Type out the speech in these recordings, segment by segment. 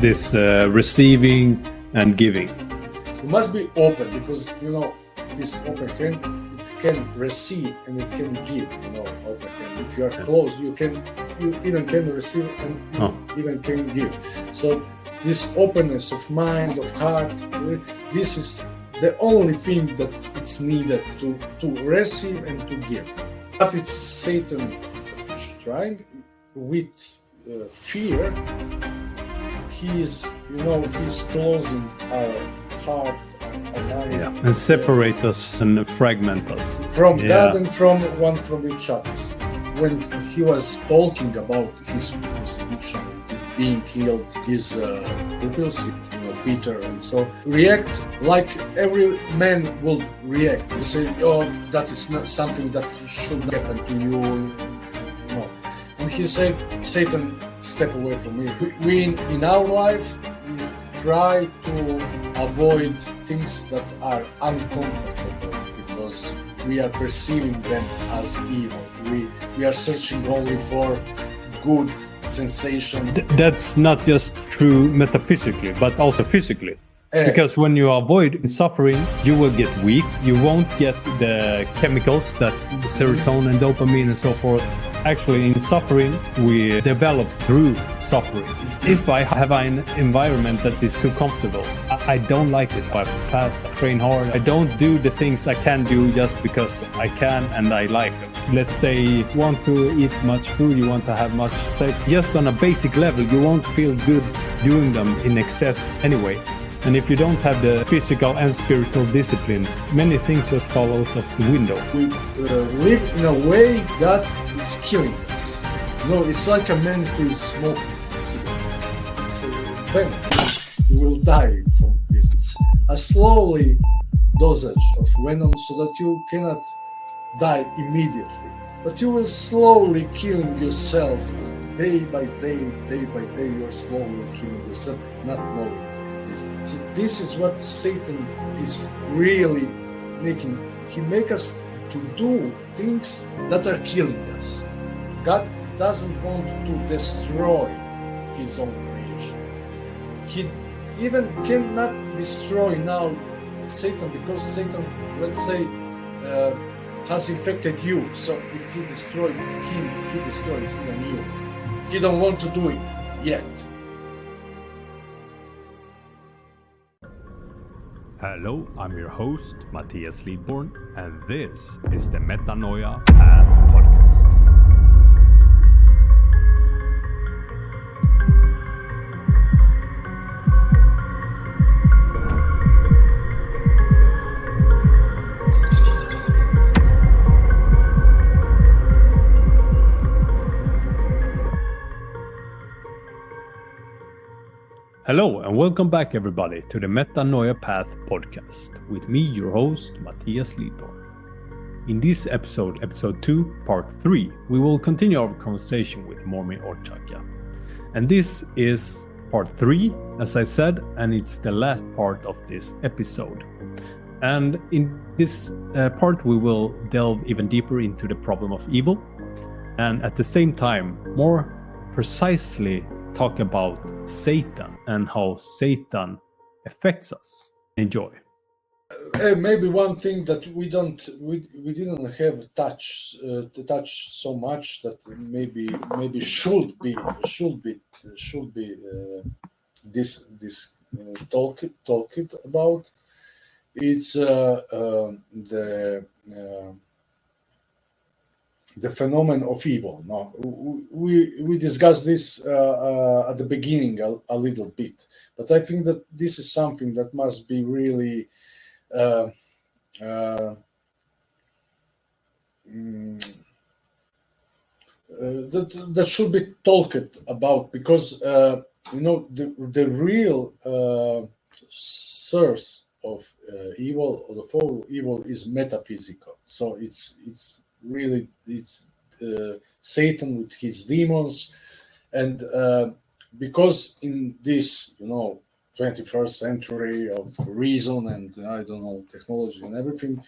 this receiving and giving. You must be open, because this open hand, it can receive and it can give. Open hand. If you are closed, you even can receive and even can give. So this openness of mind, of heart, this is the only thing that it's needed to receive and to give. But it's Satan trying with fear. He's closing our heart and mind, and separate us and fragment us from God and from each other. When he was talking about his crucifixion, his being killed, his pupils, Peter, and so react like every man will react. He say, "Oh, that is not something that should happen to you." And he said, "Satan, step away from me." We in our life, we try to avoid things that are uncomfortable because we are perceiving them as evil. We are searching only for good sensation. That's not just true metaphysically, but also physically. Because when you avoid suffering, you will get weak. You won't get the chemicals that serotonin, dopamine, and so forth. Actually, in suffering, we develop through suffering. If I have an environment that is too comfortable, I don't like it. I fast, I train hard. I don't do the things I can do just because I can and I like them. Let's say you want to eat much food, you want to have much sex. Just on a basic level, you won't feel good doing them in excess anyway. And if you don't have the physical and spiritual discipline, many things just fall out of the window. We live in a way that is killing us. It's like a man who is smoking cigarette. It's a venom. You will die from this. It's a slowly dosage of venom so that you cannot die immediately. But you will slowly killing yourself. Day by day, you're slowly killing yourself, not knowing. So this is what Satan is really making. He makes us to do things that are killing us. God doesn't want to destroy his own creation. He even cannot destroy now Satan, because Satan, let's say, has infected you. So if he destroys him, he destroys even you. He don't want to do it yet. Hello, I'm your host, Matthias Lidborn, and this is the Metanoia Path Podcast. Hello and welcome back everybody to the Metanoia Path Podcast with me, your host, Matthias Lidborn. In this episode 2, part 3, we will continue our conversation with Momir Oljača. And this is part 3, as I said, and it's the last part of this episode. And in this part we will delve even deeper into the problem of evil, and at the same time more precisely talk about Satan and how Satan affects us. Enjoy. Maybe one thing that we didn't have touch so much that maybe should be this talked about. It's the phenomenon of evil. No, we discussed this at the beginning a little bit, but I think that this is something that must be really that should be talked about, because the real source of evil, or the whole evil, is metaphysical. So it's really Satan with his demons, and because in this 21st century of reason and technology and everything,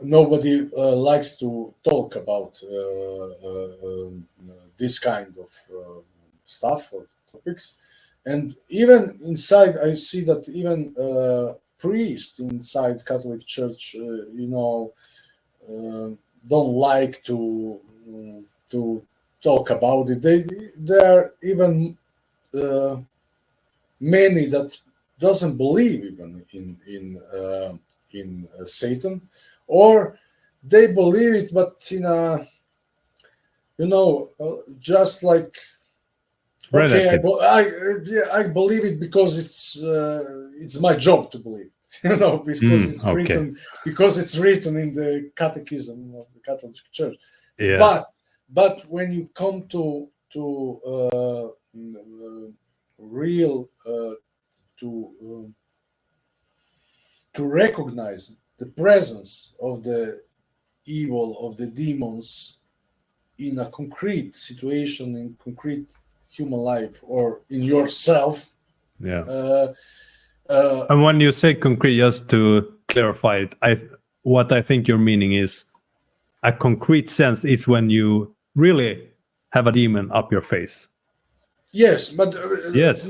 nobody likes to talk about this kind of stuff or topics. And even inside, I see that even priests inside Catholic Church, don't like to talk about it. There are even many that doesn't believe even in Satan, or they believe it, but in a just like okay, I believe it because it's my job to believe, because it's written, because it's written in the Catechism of the Catholic Church. Yeah. But when you come to real to recognize the presence of the evil, of the demons in a concrete situation, in concrete human life, or in yourself. And when you say concrete, just to clarify it, what I think you're meaning is a concrete sense is when you really have a demon up your face. Yes, but yes,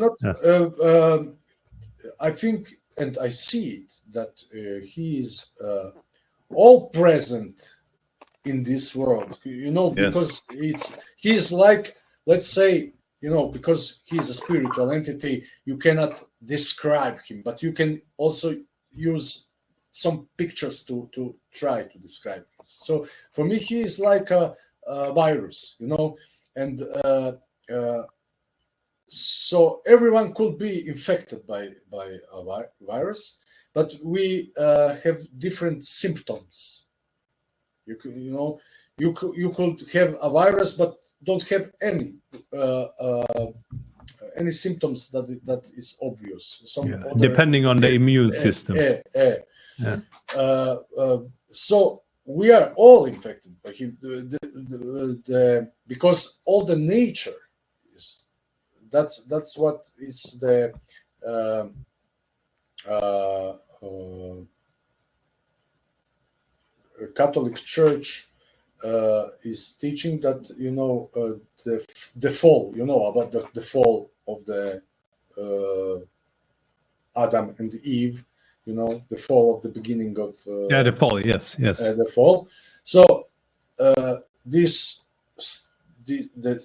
I think, and I see it, that he is all present in this world, because he's like, let's say, because he's a spiritual entity, you cannot describe him, but you can also use some pictures to try to describe him. So for me, he is like a virus, and so everyone could be infected by a virus, but we have different symptoms. You could have a virus, but don't have any symptoms that is obvious. Depending on the immune system. So we are all infected by him, because all the nature is. That's what is the Catholic Church is teaching, that the fall, about the fall of the Adam and Eve, the fall of the beginning of the fall, yes, the fall. So the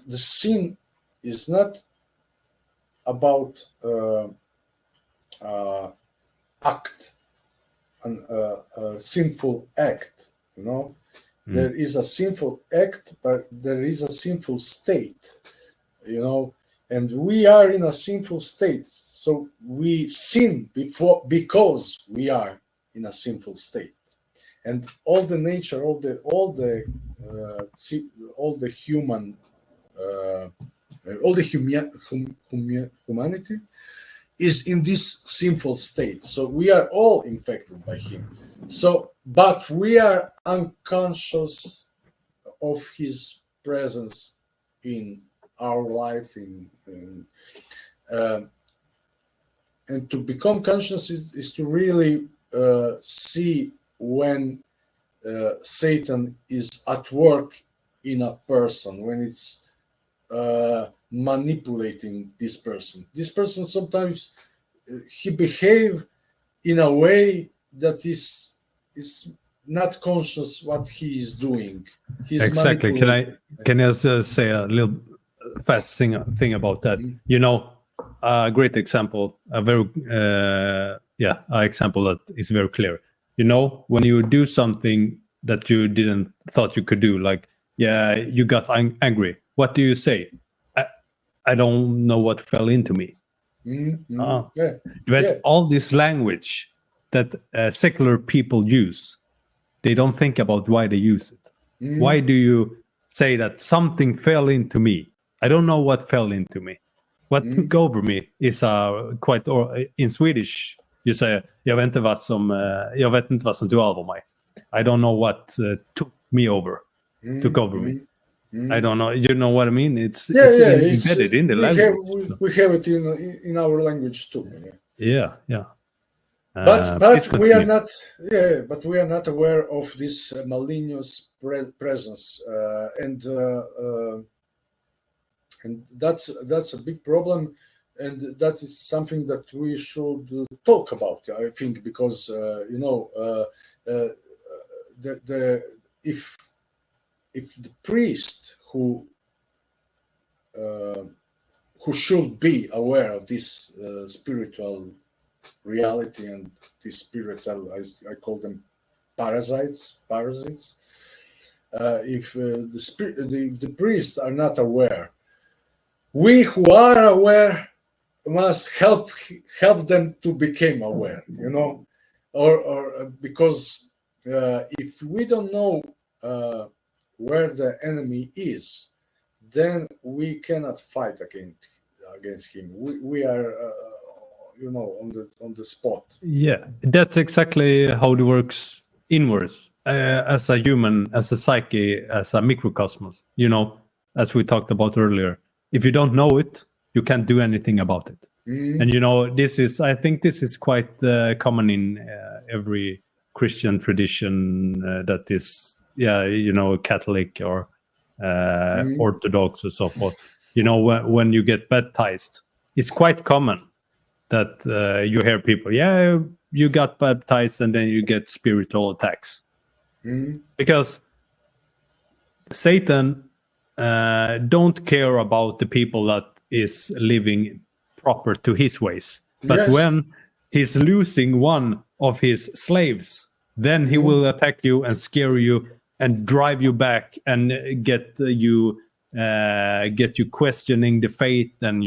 sin is not about act, a sinful act. There is a sinful act, but there is a sinful state. And we are in a sinful state, so we sin because we are in a sinful state. And all the nature, all the humanity is in this sinful state. So we are all infected by him. So, but we are unconscious of his presence in our life, and to become conscious is to really see when Satan is at work in a person, when it's manipulating this person. This person sometimes he behave in a way that is not conscious what he is doing. He's exactly. Can I just say a little fast thing about that? A great example, example that is very clear. When you do something that you didn't thought you could do, like you got angry. What do you say? I don't know what fell into me. But all this language that secular people use, they don't think about why they use it. Why do you say that something fell into me? I don't know what fell into me. What took over me is quite, or in Swedish you say jag vet inte vad som tog över mig. I don't know what took over me. I don't know. You know what I mean? It's embedded in the language. We have it in our language too. Yeah. But we are not. But we are not aware of this malicious presence, and and that's a big problem, and that is something that we should talk about. I think because if the priest who should be aware of this spiritual reality and this spiritual, I call them parasites. If the priests are not aware, we who are aware must help them to become aware. Or because if we don't know where the enemy is, then we cannot fight against him. We are on the spot. Yeah, that's exactly how it works inwards, as a human, as a psyche, as a microcosmos, as we talked about earlier. If you don't know it, you can't do anything about it. And I think this is quite common in every Christian tradition that is Catholic or Orthodox or so forth. When you get baptized, it's quite common that you hear people, you got baptized and then you get spiritual attacks. Because Satan don't care about the people that is living proper to his ways. But when he's losing one of his slaves, then he will attack you and scare you and drive you back and get you questioning the faith, and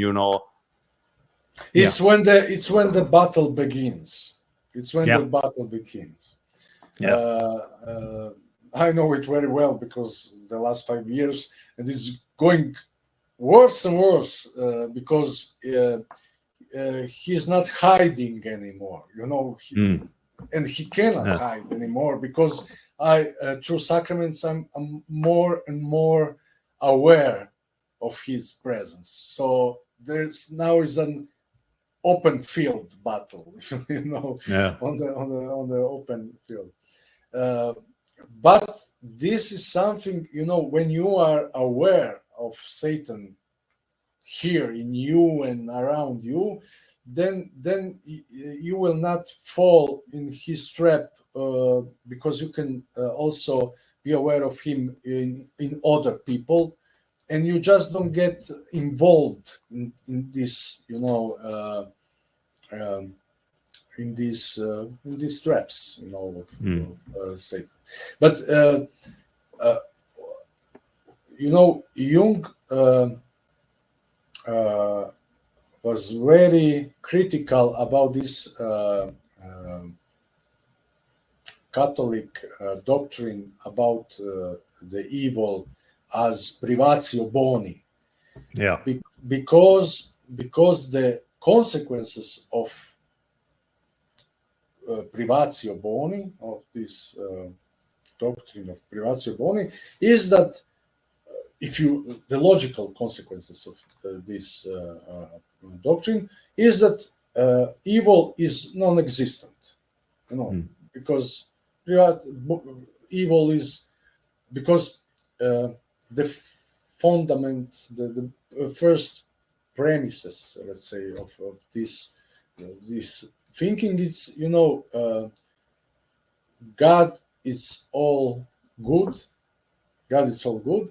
It's when the battle begins. The battle begins. I know it very well because the last 5 years, and it's going worse and worse because he's not hiding anymore. And he cannot hide anymore because through sacraments I'm more and more aware of his presence. So there's now is an open field battle, on the open field. But this is something, when you are aware of Satan here in you and around you, then you will not fall in his trap, because you can also be aware of him in other people, and you just don't get involved in this, in these traps, of Satan. But Jung was very critical about this Catholic doctrine about the evil as privatio boni. Because the consequences of privatio boni, of this doctrine of privatio boni, is that the logical consequences of this doctrine is that evil is non-existent, because evil is because the fundament, the first premises, let's say, of this thinking is, God is all good. God is all good,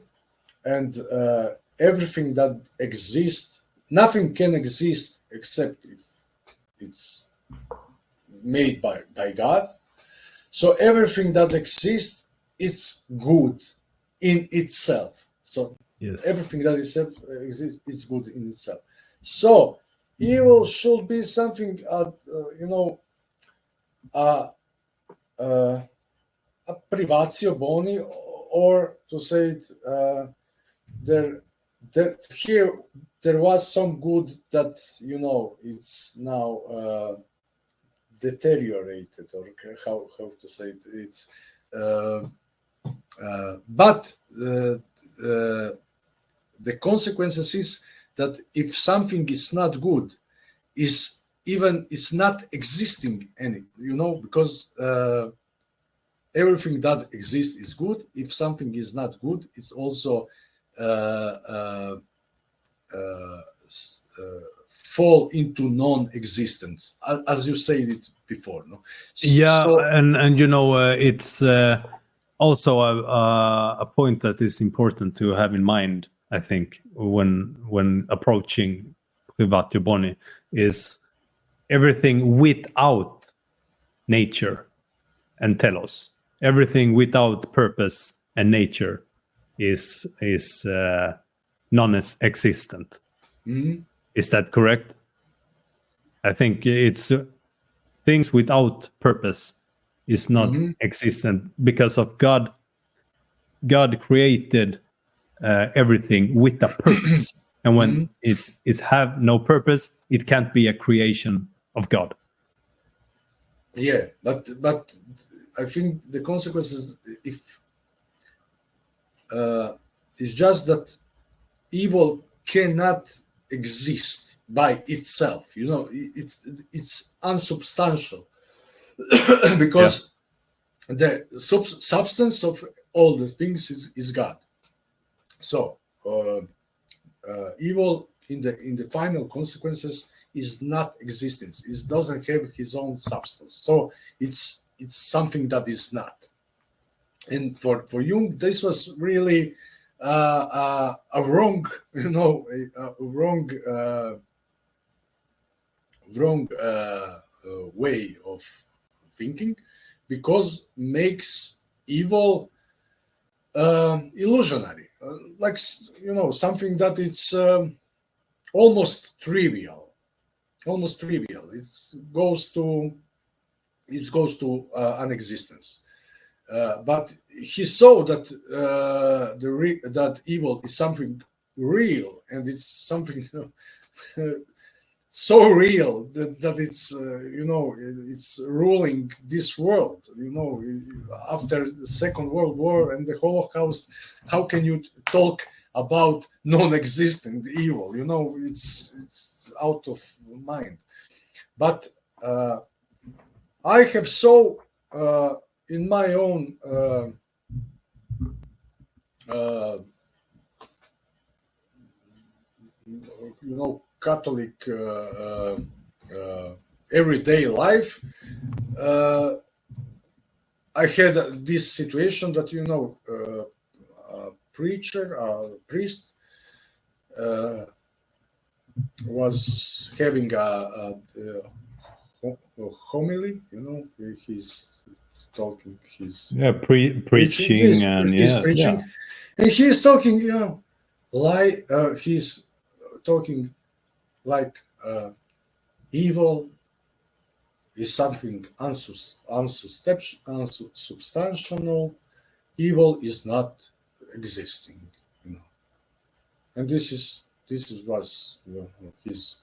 and everything that exists, nothing can exist except if it's made by God. So everything that exists, it's good in itself. So everything that exists is good in itself. So evil should be something, a privatio boni, or to say it, there was some good that it's now deteriorated, or how to say it. It's but the consequences is that if something is not good, it's not existing any, because everything that exists is good. If something is not good, it's also fall into non-existence, as you said it before. No? Yeah, So, and it's also a point that is important to have in mind, I think, when approaching Privatio Boni, is everything without nature and telos. Everything without purpose and nature is non-existent. mhm. Is that correct? I think it's things without purpose is not existent because of God. God created everything with a purpose, and when it is have no purpose, it can't be a creation of God. Yeah, but I think the consequences, if it's just that evil cannot exist by itself. It's unsubstantial because the substance of all the things is God. So evil in the final consequences is not existence. It doesn't have his own substance. So it's something that is not. And for Jung, this was really a wrong, wrong way of thinking, because makes evil illusionary, like something that it's almost trivial. It goes to an existence. But he saw that that evil is something real, and it's something so real that it's it's ruling this world. After the Second World War and the Holocaust, how can you talk about non-existent evil? It's out of mind. But I have so in my own Catholic everyday life, I had this situation that a priest was having a homily. He's talking, he's preaching, he's preaching, and he's talking, he's talking like evil is something unsubstantial. Evil is not existing, and this was his.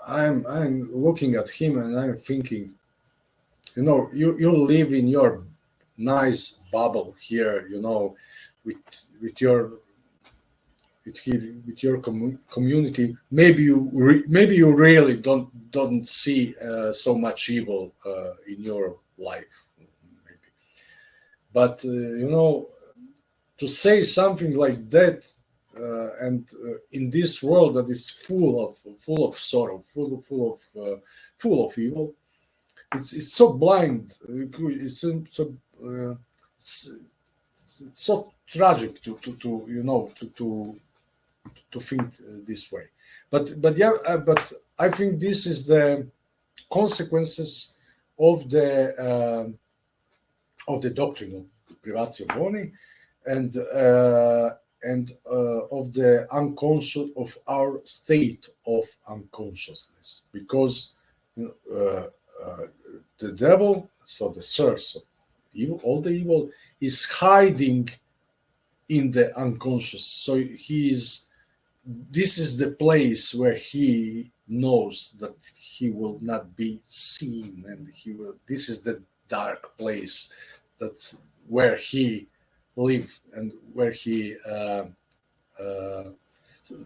And I'm looking at him and I'm thinking, you live in your nice bubble here, with your community. Maybe you really don't see so much evil in your life, maybe. But to say something like that, and in this world that is full of sorrow, full of evil, it's so blind. It's so tragic to think this way. But I think this is the consequences of the doctrine of Privatio Boni, and of the unconscious, of our state of unconsciousness, because the devil, so the source of evil, all the evil, is hiding in the unconscious. So this is the place where he knows that he will not be seen, and this is the dark place, that's where he live, and where he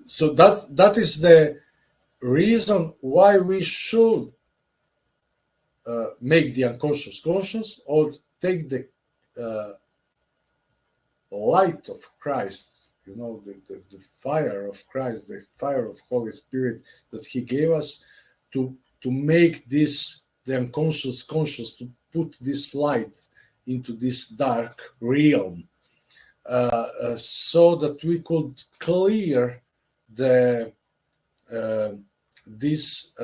so that is the reason why we should make the unconscious conscious, or take the light of Christ you know, the fire of Christ, the fire of Holy Spirit that He gave us to make this the unconscious conscious, to put this light into this dark realm, so that we could clear the this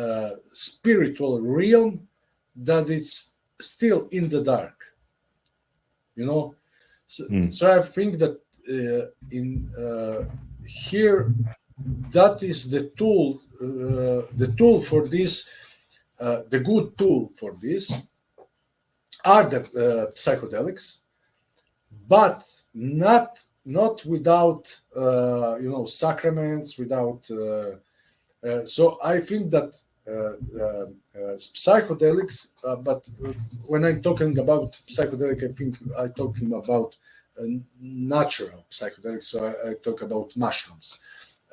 spiritual realm that it's still in the dark, you know. So I think that in here, that is the tool for this, the good tool for this are the psychedelics, but not without you know, sacraments, without so I think that psychedelics, but when I'm talking about psychedelic, I think I'm talking about natural psychedelics, so I talk about mushrooms.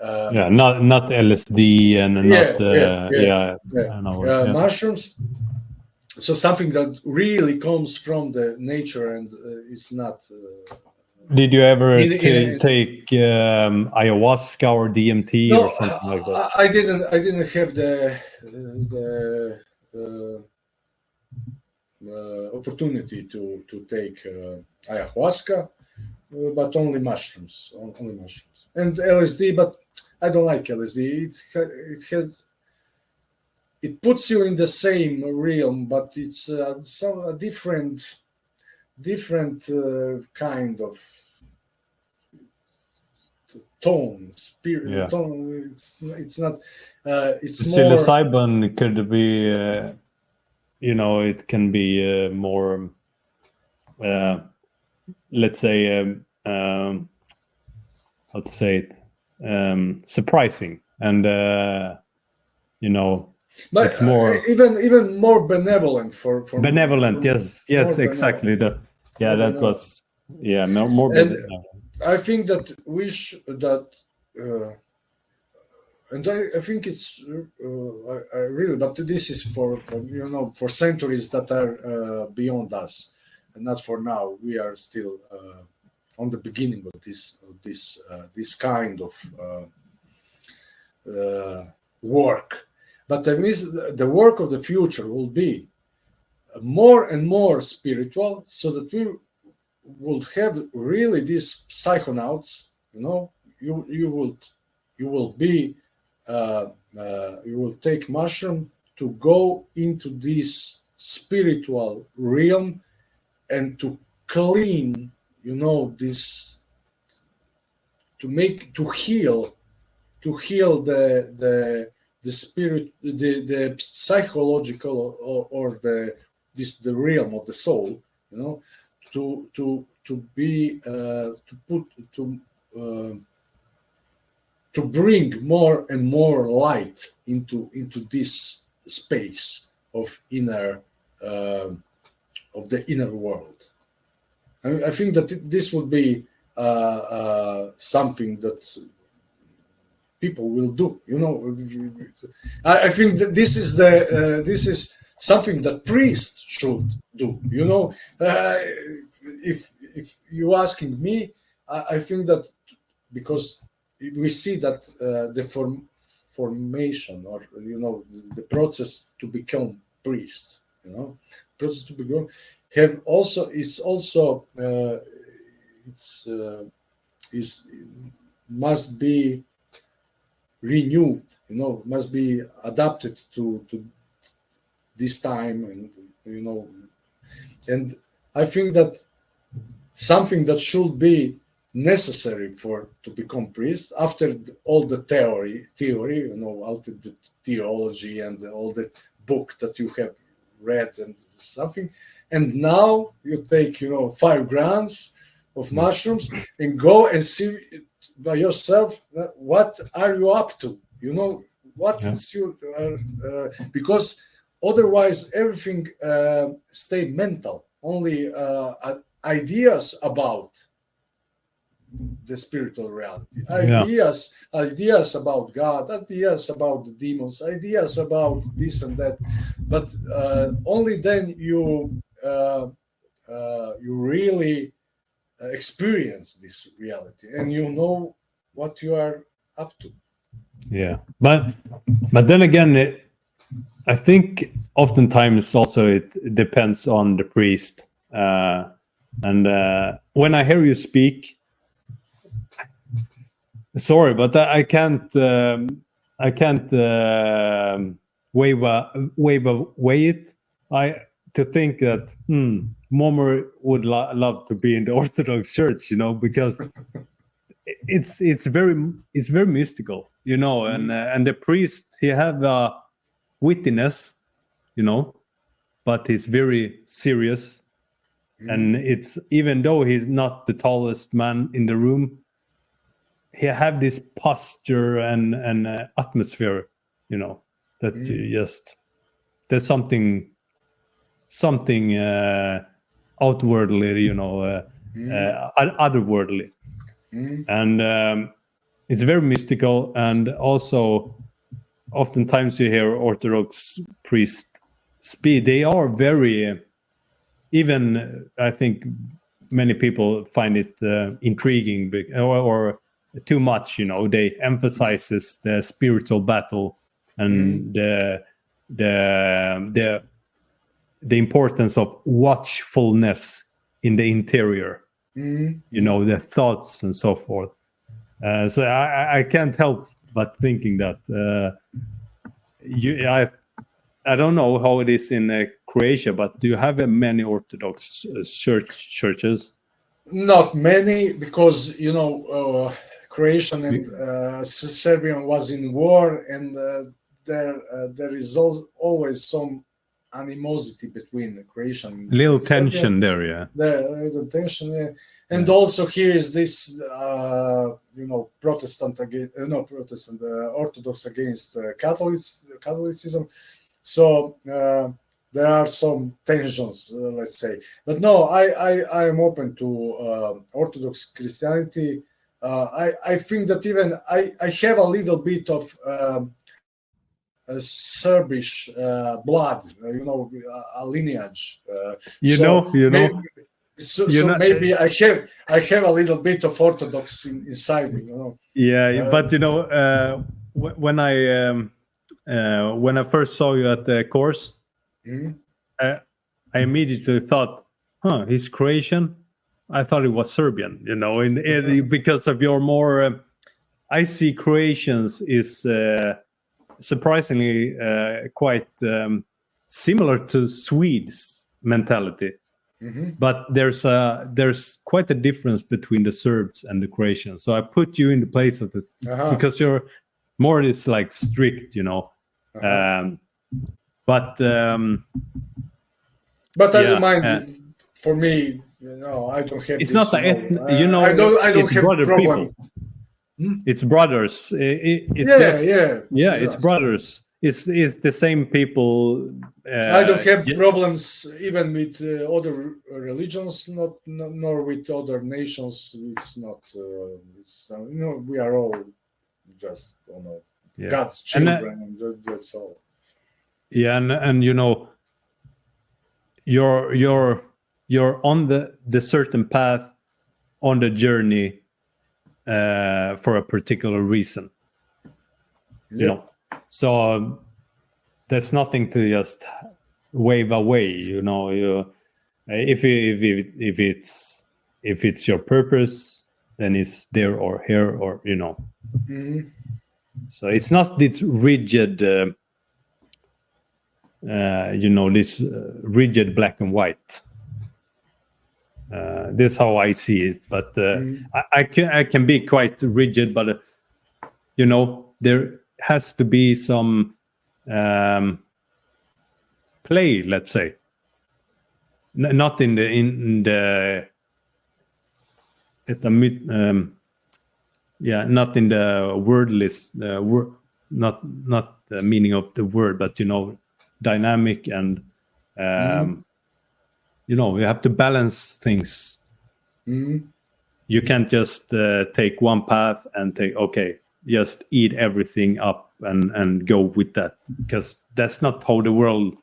Not LSD and I know, mushrooms. So something that really comes from the nature and is not. Did you ever take ayahuasca or DMT or something like that? I didn't have the opportunity to take ayahuasca, but only mushrooms, and LSD. But I don't like LSD. It puts you in the same realm, but it's a different kind of tone, spirit. Tone. It's not. It's more. Psilocybin could be, you know, it can be more, let's say, how to say it, surprising, and you know. But it's more even more benevolent for benevolent. Yes, exactly. That was more and benevolent. I think that and I think it's I really, but this is for you know, for centuries that are beyond us, and not for now. We are still on the beginning of this kind of work. But the work of the future will be more and more spiritual, so that we will have really these psychonauts. You know, you will be you will take mushroom to go into this spiritual realm and to clean, you know, this, to heal the spirit, the psychological or the realm of the soul, you know, to bring more and more light into this space of inner of the inner world. I think that this would be something that people will do. You know, I think that this is something that priests should do. You know, if you're asking me, I think that because we see that the formation, or you know, the process to become priest, you know, process to become must be renewed, you know, must be adapted to this time, and you know, and I think that something that should be necessary to become priest, after all the theory, you know, all the theology and all the book that you have read and something, and now you take, you know, 5 grams of mushrooms and go and see by yourself what are you up to, you know, what is your because otherwise everything stay mental, only ideas about the spiritual reality, ideas about God, ideas about the demons, ideas about this and that, but only then you really experience this reality, and you know what you are up to. Yeah, but then again, I think oftentimes also it depends on the priest. And when I hear you speak, sorry, but I can't wave away it. To think that Momir would love to be in the Orthodox Church, because it's very mystical, and the priest, he have a wittiness, but he's very serious. And it's, even though he's not the tallest man in the room, he have this posture and atmosphere, that you just, there's something outwardly, otherworldly. And it's very mystical. And also oftentimes you hear Orthodox priests speak, they are very, even I think many people find it intriguing or too much, they emphasizes the spiritual battle and the importance of watchfulness in the interior, the thoughts and so forth. So I can't help but thinking that I don't know how it is in Croatia, but do you have many Orthodox churches? Not many, because Croatian and Serbian was in war, and there is always some animosity between the Croatian. Little tension there, yeah. There is a tension, yeah. And also here is this, Orthodox against Catholicism. So there are some tensions, let's say. But no, I am open to Orthodox Christianity. I think that even I have a little bit of Serbish blood, a lineage. Maybe I have a little bit of Orthodox inside me. Yeah, but when I first saw you at the course, I immediately thought, he's Croatian. I thought it was Serbian, because of your more. I see Croatians is surprisingly quite similar to Swedes' mentality, but there's quite a difference between the Serbs and the Croatians. So I put you in the place of this because you're more is like strict, but I don't mind. For me, I don't have. It's this, not I don't have problem. It's brothers. It's it's brothers. It's the same people. I don't have problems even with other religions, nor with other nations. It's not. We are all just God's children, and that's all. Yeah, and you're on the certain path, on the journey for a particular reason. So there's nothing to just wave away. If it's your purpose, then it's there or here or So it's not this rigid. This rigid black and white. This is how I see it, but I can be quite rigid, but there has to be some play, let's say. Not in the not in the wordless not the meaning of the word, but dynamic and you have to balance things. You can't just take one path and just eat everything up and go with that, because that's not how the world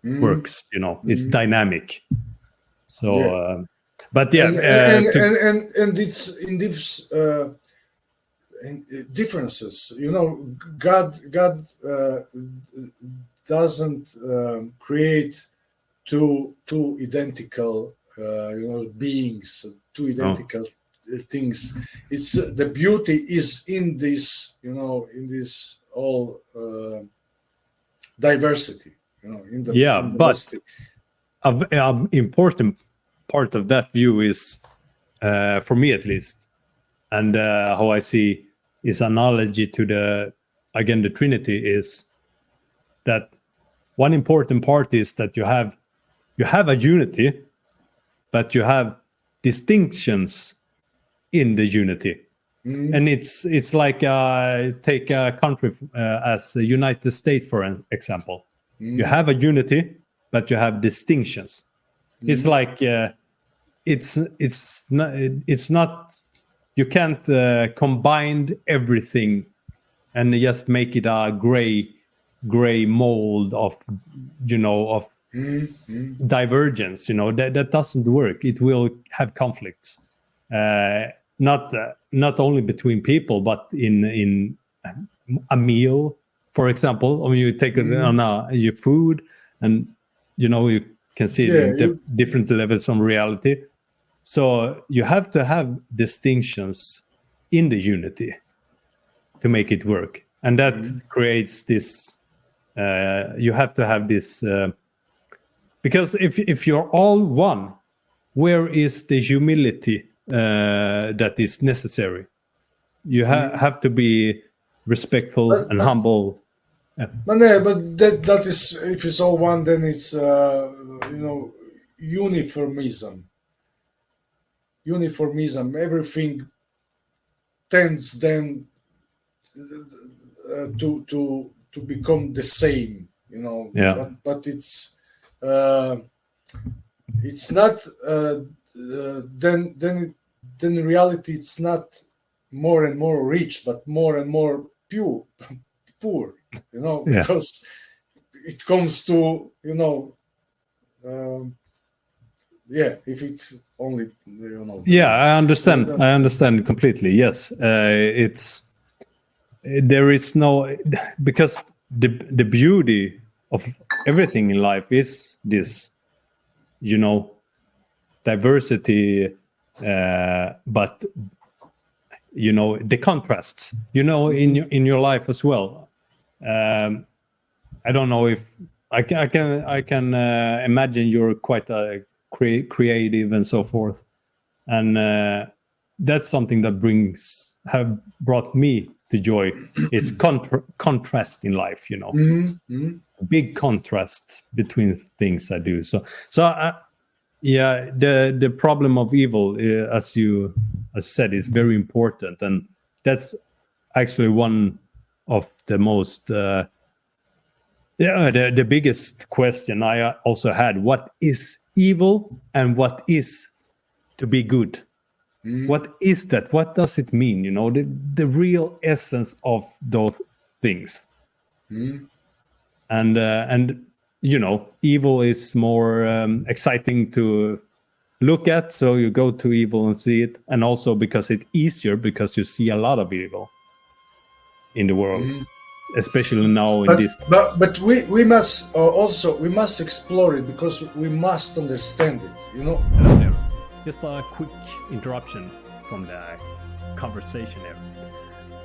works. It's dynamic. So But yeah, and it's in these differences. You know, God doesn't create two identical beings, two identical things. It's the beauty is in this, in this all diversity. In the but an important part of that view is, for me at least, and how I see is analogy to the Trinity, is that one important part is that you have a unity, but you have distinctions in the unity. And it's like take a country as the United States, for example. You have a unity, but you have distinctions. It's like it's not you can't combine everything and just make it a gray mold of divergence. That doesn't work. It will have conflicts, not only between people, but in a meal, for example. When you take it on your food, and you can see different levels of reality. So you have to have distinctions in the unity to make it work, and that creates this. You have to have this because if you're all one, where is the humility that is necessary? You have to be respectful and humble. But that is, if it's all one, then it's uniformism. Everything tends then to become the same, but it's not then in reality it's not more and more rich, but more and more poor, because it comes to if it's only I understand completely. Yes, there is no, because the beauty of everything in life is this diversity, but the contrasts in your life as well. I don't know if I can imagine you're quite creative and so forth, and that's something that have brought me to joy. Is contrast in life, big contrast between things I do. So the problem of evil, as you said, is very important, and that's actually one of the most the biggest question I also had. What is evil and what is to be good? What is that? What does it mean? The real essence of those things. And evil is more exciting to look at, so you go to evil and see it, and also because it's easier, because you see a lot of evil in the world, especially now in this. But we must we must explore it, because we must understand it. Hello there. Just a quick interruption from the conversation here.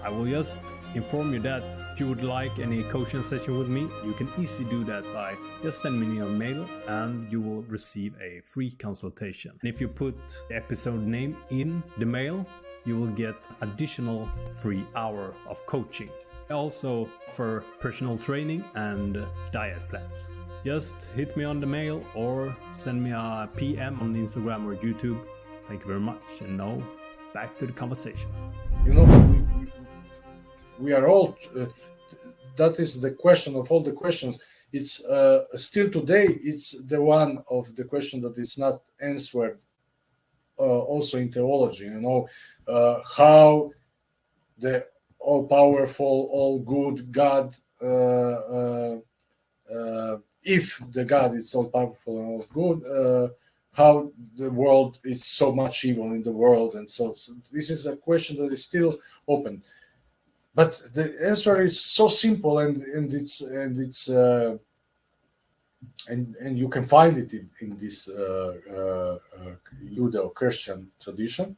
I will just inform you that if you would like any coaching session with me, you can easily do that by just sending me your mail, and you will receive a free consultation. And if you put the episode name in the mail, you will get additional free hour of coaching. I also offer personal training and diet plans. Just hit me on the mail or send me a PM on Instagram or YouTube. Thank you very much. And now back to the conversation. We are all, that is the question of all the questions. It's still today, it's the one of the question that is not answered also in theology, how the all-powerful, all-good God, if the God is all-powerful and all-good, how the world, it's so much evil in the world, and so this is a question that is still open. But the answer is so simple, and you can find it in this Judeo-Christian tradition.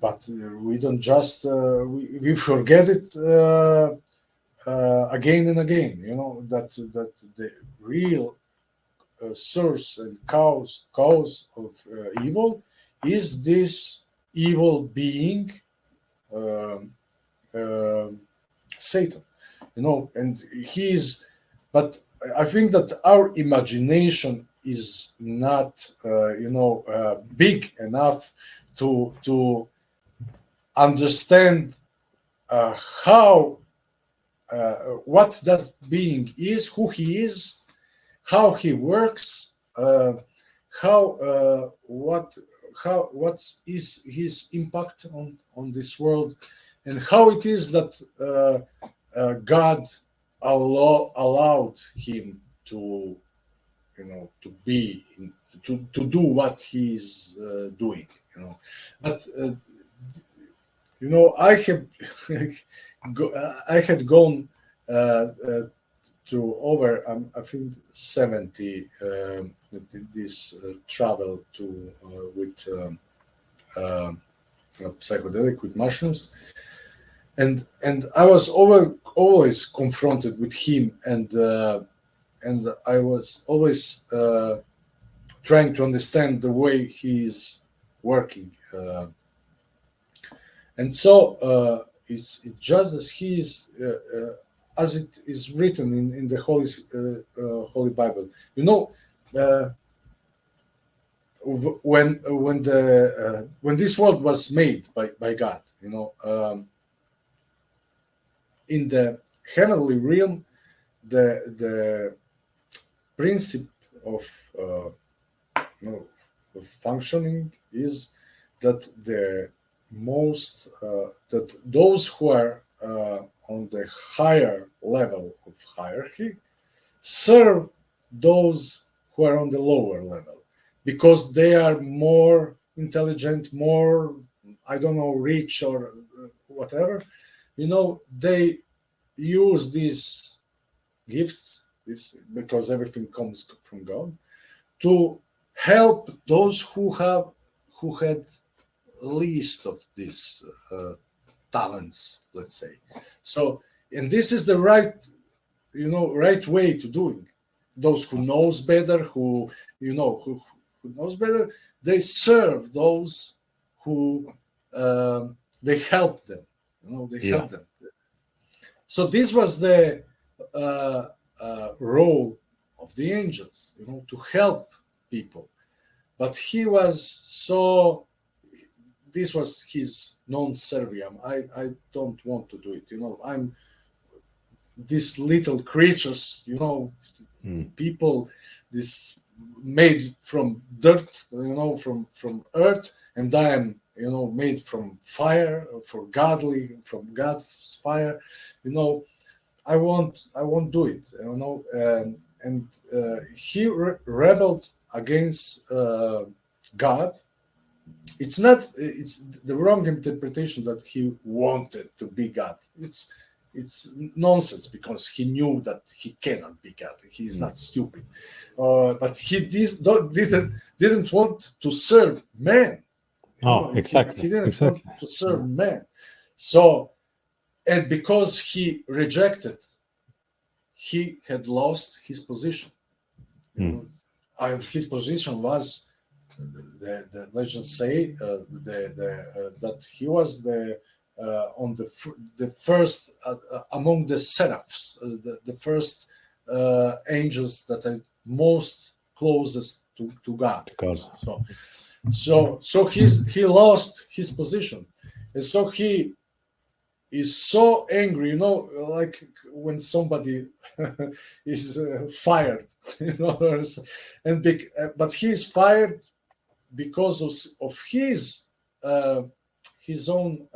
But we don't just we forget it again and again. You know that the real source and cause of evil is this evil being, Satan. You know, and he's. But I think that our imagination is not, big enough to understand how what that being is, who he is, how he works, what is his impact on this world, and how it is that God allowed him to be to do what he's doing. But I had gone to over I think 70 this travel to with psychedelic, with mushrooms, and I was always confronted with him, and I was always trying to understand the way he's working, and so it's just as he's as it is written in the Holy Bible. When this world was made by God, in the heavenly realm, the principle of functioning is that the most that those who are on the higher level of hierarchy serve those who are on the lower level, because they are more intelligent, more, I don't know, rich or whatever. They use these gifts, because everything comes from God, to help those who had least of these talents, let's say. So, and this is the right way to doing. Those who knows better, who knows better, they serve those who they help them. Help them. So this was the role of the angels, to help people. But he was so. This was his non serviam. I don't want to do it. I'm these little creatures. People, this made from dirt. From earth, and I am made from fire, from God's fire. I won't do it. And he rebelled against God. It's the wrong interpretation that he wanted to be God. It's nonsense, because he knew that he cannot be God. He is not stupid, but he didn't want to serve man. Exactly. He didn't want to serve man. So, and because he rejected, he had lost his position. His position was, the legends say, that he was the first among the seraphs, the first angels that are most closest to God. So he lost his position, and so he is so angry, like when somebody is fired, but he is fired because of his own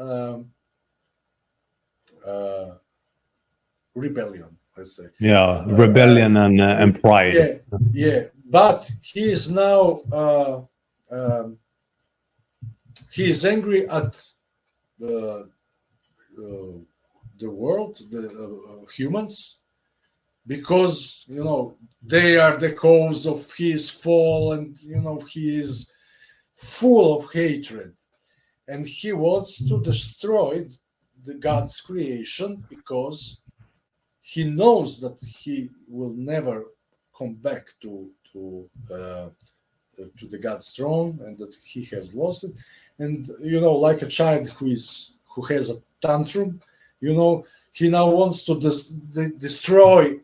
rebellion, let's say. Rebellion and pride. Yeah, but he is now he is angry at the world, the humans, because they are the cause of his fall, and he is full of hatred, and he wants to destroy the God's creation because he knows that he will never come back to the God's throne, and that he has lost it. And like a child who has a tantrum, he now wants to destroy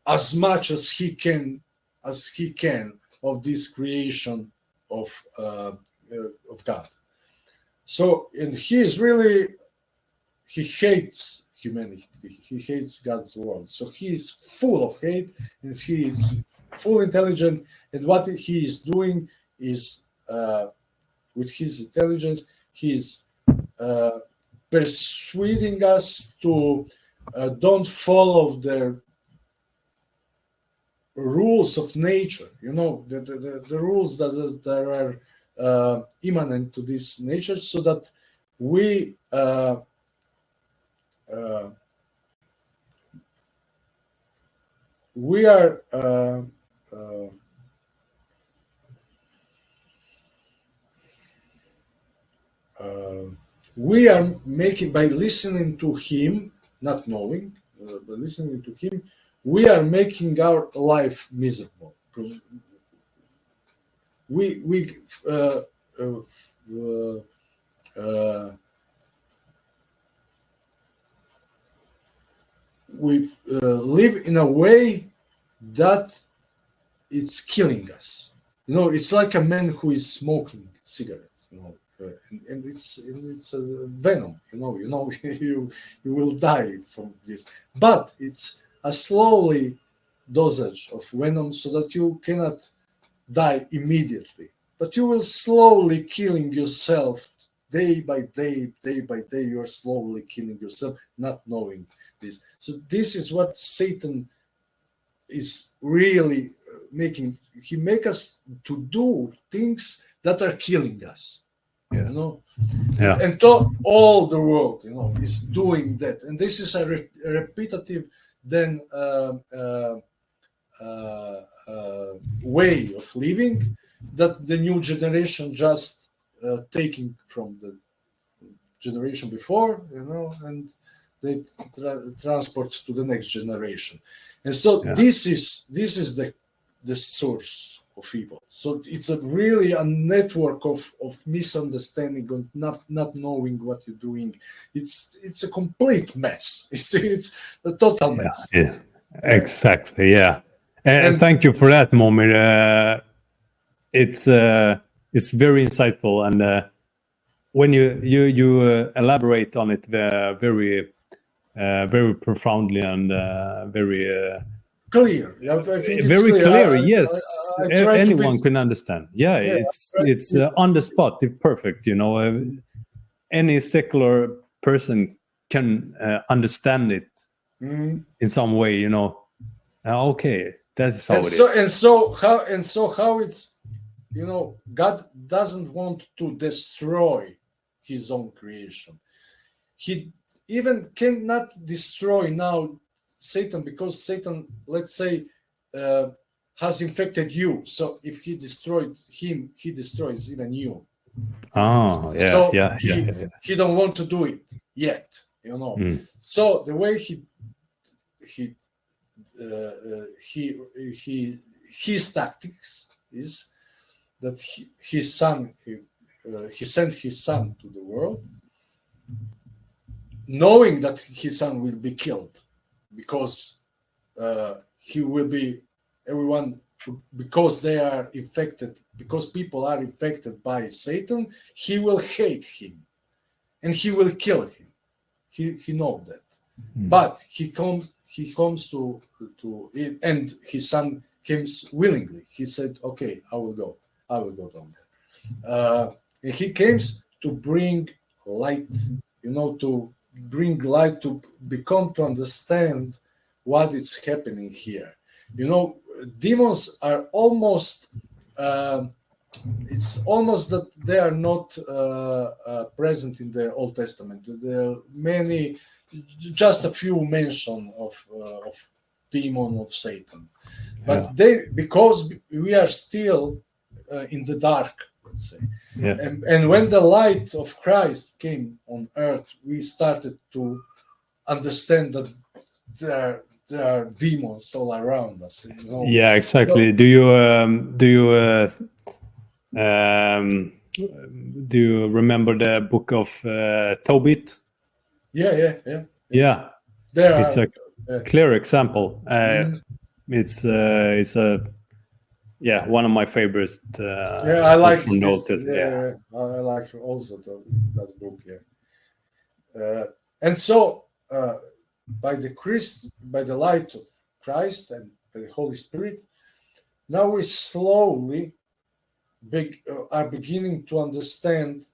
as much as he can of this creation of God. So, and he hates humanity. He hates God's world. So he is full of hate, and he is full intelligent. And what he is doing is, with his intelligence, he is persuading us to don't follow the rules of nature. The rules that are immanent to this nature, so that we are making, by listening to him, not knowing, but listening to him, we are making our life miserable. Because we live in a way that it's killing us. It's like a man who is smoking cigarettes. And it's a venom. You will die from this. But it's a slowly dosage of venom, so that you cannot die immediately. But you will slowly killing yourself day by day, day by day. You are slowly killing yourself, not knowing this. So this is what Satan is really making. He makes us to do things that are killing us. Yeah. And all the world, is doing that, and this is a repetitive then way of living that the new generation just taking from the generation before, and they transport to the next generation, and so this is the source of evil. So it's really a network of misunderstanding and not knowing what you're doing. It's a complete mess. It's a total mess. Yeah. Exactly. Yeah. And thank you for that, Momir. It's very insightful, and when you elaborate on it very profoundly and very clear. I think very it's clear. Yes, anyone to can understand. Yeah, it's on the spot. It's perfect. Any secular person can understand it in some way. Okay, that's how it is. And so how it's, God doesn't want to destroy his own creation. He even cannot destroy now Satan, because Satan, let's say, has infected you. So if he destroyed him, he destroys even you. Oh, yeah, so yeah, he don't want to do it yet, So the way his tactics is that his son, he sent his son to the world, knowing that his son will be killed, because he will be everyone, because they are infected, because people are infected by Satan, he will hate him and he will kill him. He knows that. But he comes to it, and his son comes willingly. He said, okay, I will go down there. And he comes to bring light, to bring light, to become to understand what is happening here. demons are almost. It's almost that they are not present in the Old Testament. There are many, just a few mention of demon, of Satan, but because we are still in the dark, let's say. Yeah. And when the light of Christ came on earth, we started to understand that there are demons all around us. Yeah, exactly. Do you remember the book of Tobit? Yeah. There it's a clear example. It's a one of my favorites. I like this. I like also that book. And so by the light of Christ and by the Holy Spirit, now we slowly are beginning to understand,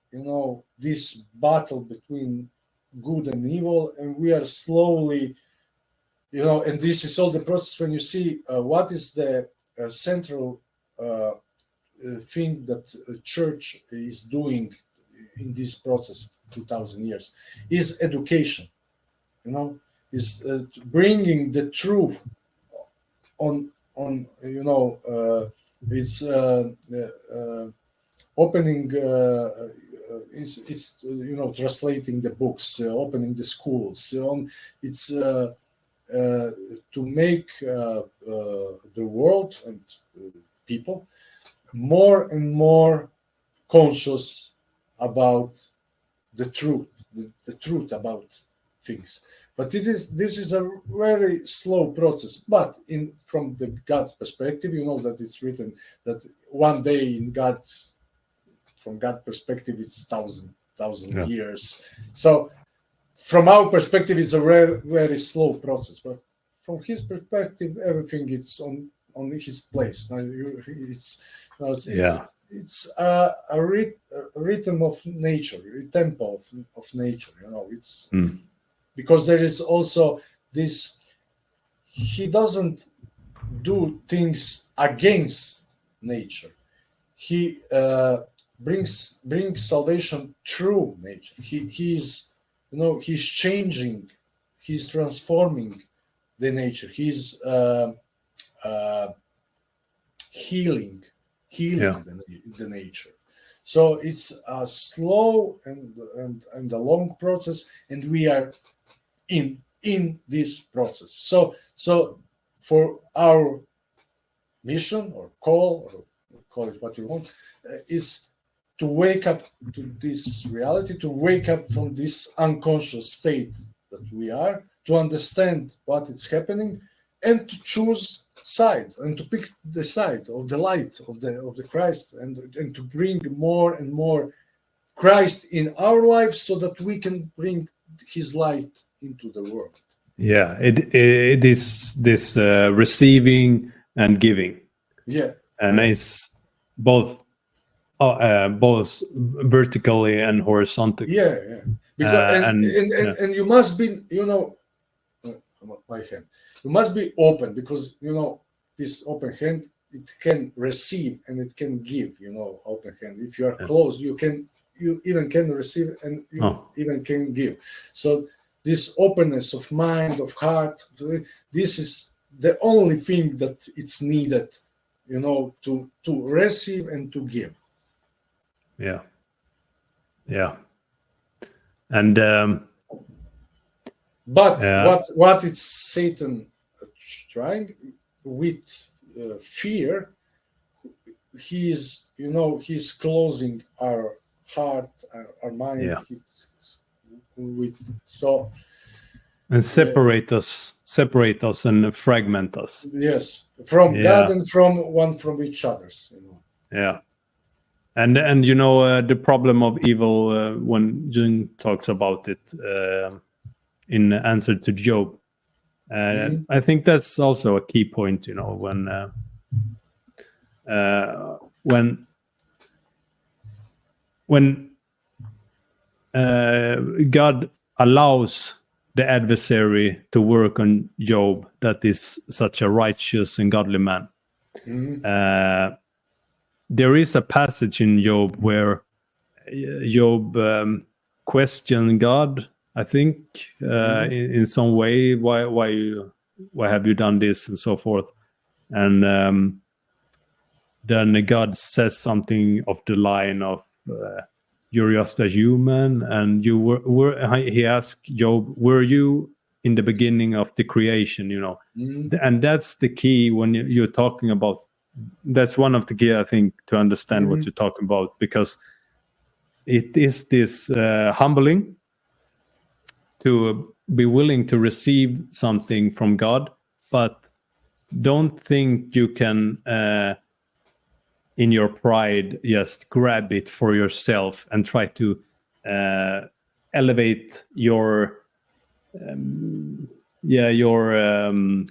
this battle between good and evil, and we are slowly, and this is all the process when you see what is the central thing that church is doing in this process 2000 years is education, is bringing the truth on it's opening it's translating the books, opening the schools, it's to make the world and people more and more conscious about the truth, the truth about things. But this is a very slow process. But from the God's perspective, that it's written that one day from God's perspective, it's thousand years. So from our perspective, it's a very, very slow process. But from his perspective, everything is on his place. Now it's a rhythm of nature, a tempo of nature. It's because there is also this. He doesn't do things against nature. He brings salvation through nature. He's changing, he's transforming the nature. He's healing the nature. So it's a slow and a long process, and we are in this process. So for our mission or call, or call it what you want, is to wake up to this reality, to wake up from this unconscious state that we are, to understand what is happening, and to choose side, and to pick the side of the light of the Christ, and to bring more and more Christ in our lives, so that we can bring his light into the world. Yeah, it is this receiving and giving. Yeah, and it's both vertically and horizontally. Yeah. Because and you must be, my hand. You must be open, because this open hand, it can receive and it can give. Open hand. If you are closed, you even can receive and you even can give. So this openness of mind, of heart, this is the only thing that it's needed, to receive and to give. Yeah. And but what is Satan trying with fear? He's closing our heart, our mind. Yeah. And separate us and fragment us. Yes, from God and from each others. Yeah. And the problem of evil, when Jung talks about it in answer to Job, I think that's also a key point. When God allows the adversary to work on Job, that is such a righteous and godly man. There is a passage in Job where Job questioned God, I think, in some way, why have you done this and so forth. And then God says something of the line of, you're just a human, and you were he asked Job, were you in the beginning of the creation, and that's the key when you're talking about, that's one of the key, I think, to understand what you're talking about, because it is this humbling to be willing to receive something from God, but don't think you can in your pride just grab it for yourself and try to elevate your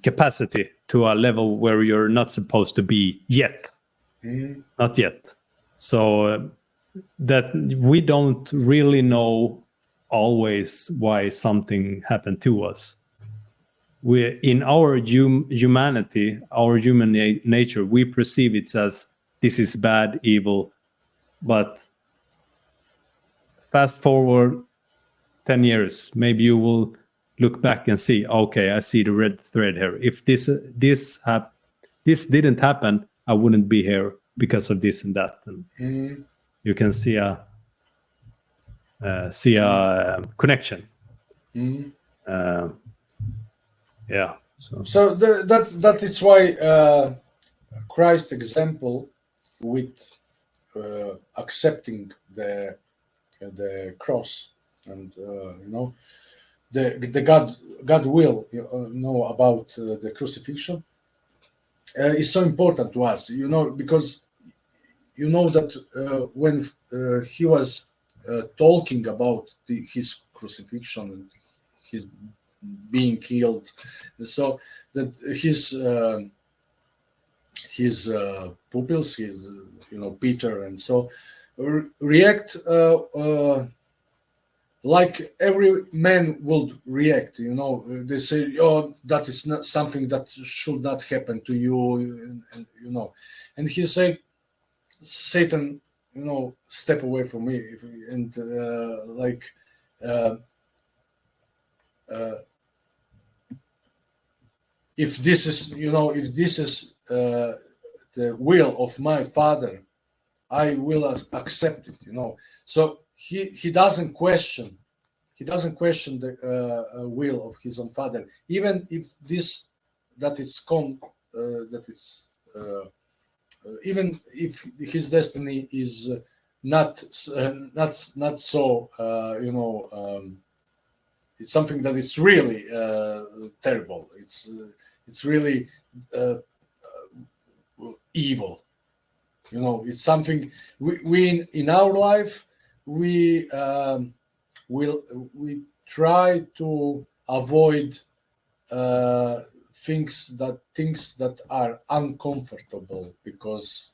capacity to a level where you're not supposed to be yet. Not yet. So that we don't really know always why something happened to us. We, in our humanity, our human nature, we perceive it as this is bad, evil. But fast forward 10 years, maybe you will look back and see, okay, I see the red thread here. If this didn't happen, I wouldn't be here because of this and that. And you can see a connection. So that is why Christ's example with accepting the cross and the God will about the crucifixion is so important to us, because that when he was talking about his crucifixion and his being killed, so that his pupils, his Peter, and so react like every man would react. They say, "Oh, that is not something that should not happen to you," and he said, "Satan, step away from me," and if this is the will of my Father, I will accept it. So he doesn't question. He doesn't question the will of his own Father, even if even if his destiny is not so. It's something that is really terrible. It's really evil. It's something we in our life we try to avoid things that are uncomfortable because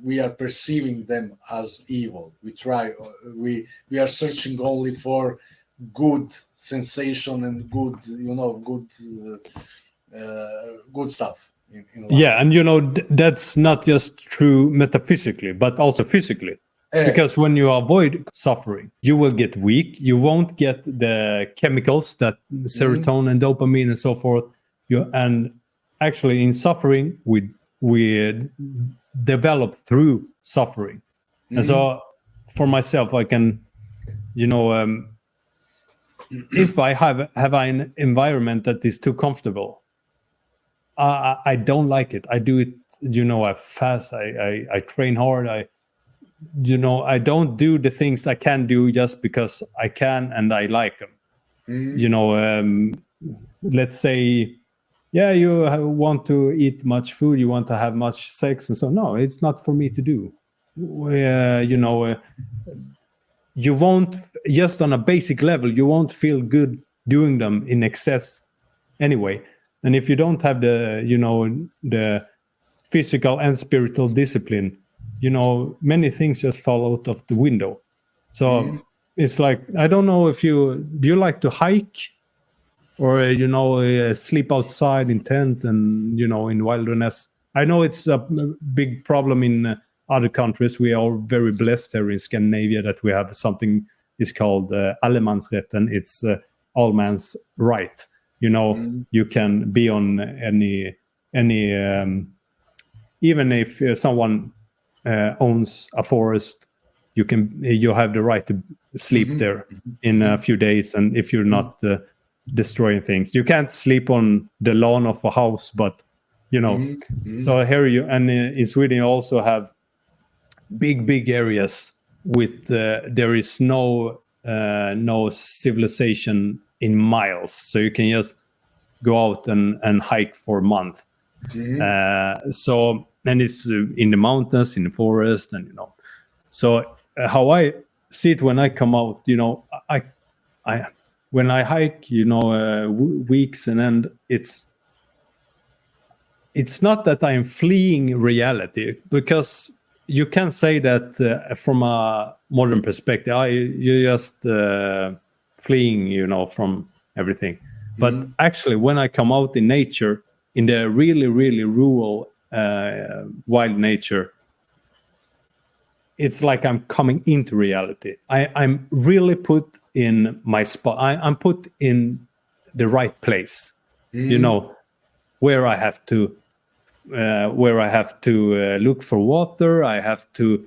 we are perceiving them as evil. We are searching only for good sensation and good good stuff in life. And that's not just true metaphysically but also physically, because when you avoid suffering, you will get weak, you won't get the chemicals that serotonin and dopamine and so forth, and actually in suffering we develop through suffering. And so for myself, I can if I have an environment that is too comfortable, I don't like it. I do it, I fast, I train hard. I don't do the things I can do just because I can and I like them. Let's say, you want to eat much food, you want to have much sex, and so no, it's not for me to do. You won't, just on a basic level, you won't feel good doing them in excess anyway. And if you don't have the physical and spiritual discipline, many things just fall out of the window. So it's like, I don't know if do you like to hike or sleep outside in tent and in wilderness. I know it's a big problem in other countries. We are very blessed here in Scandinavia that we have something is called allemansrätten. It's all man's right. You can be on any even if someone owns a forest, you have the right to sleep there in a few days, and if you're not destroying things, you can't sleep on the lawn of a house, but so here in Sweden you also have big areas with there is no civilization in miles, so you can just go out and hike for a month. And it's in the mountains, in the forest, and so how I see it when I come out, I when I hike, weeks and end, it's not that I'm fleeing reality, because you can say that from a modern perspective, you're just fleeing, from everything. But actually, when I come out in nature, in the really, really rural, wild nature, it's like I'm coming into reality. I'm really put in my spot. I'm put in the right place, where I have to look for water. I have to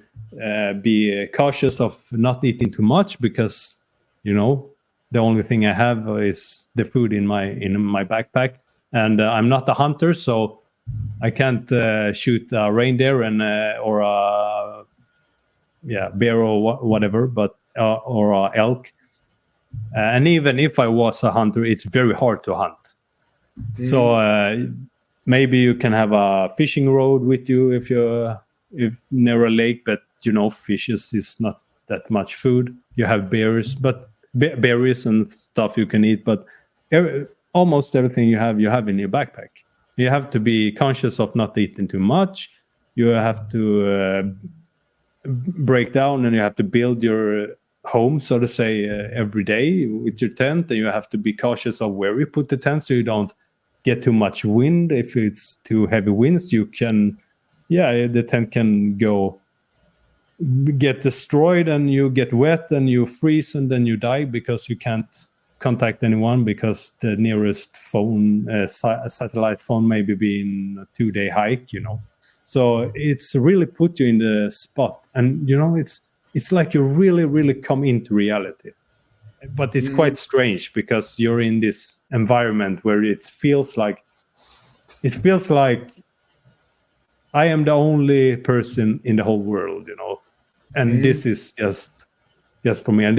be cautious of not eating too much, because the only thing I have is the food in my backpack, and I'm not a hunter, so I can't shoot a reindeer or a bear or whatever, but or a elk. And even if I was a hunter, it's very hard to hunt. So maybe you can have a fishing rod with you if near a lake, but fishes is not that much food. You have berries, but berries and stuff you can eat, but almost everything you have in your backpack. You have to be conscious of not eating too much. You have to break down, and you have to build your home, so to say, every day with your tent, and you have to be cautious of where you put the tent, so you don't get too much wind. If it's too heavy winds, the tent can get destroyed, and you get wet, and you freeze, and then you die because you can't contact anyone, because the nearest phone, satellite phone, maybe be in a 2-day hike. So it's really put you in the spot, and it's like you really, really come into reality. But it's quite strange, because you're in this environment where it feels like I am the only person in the whole world, and this is just for me. And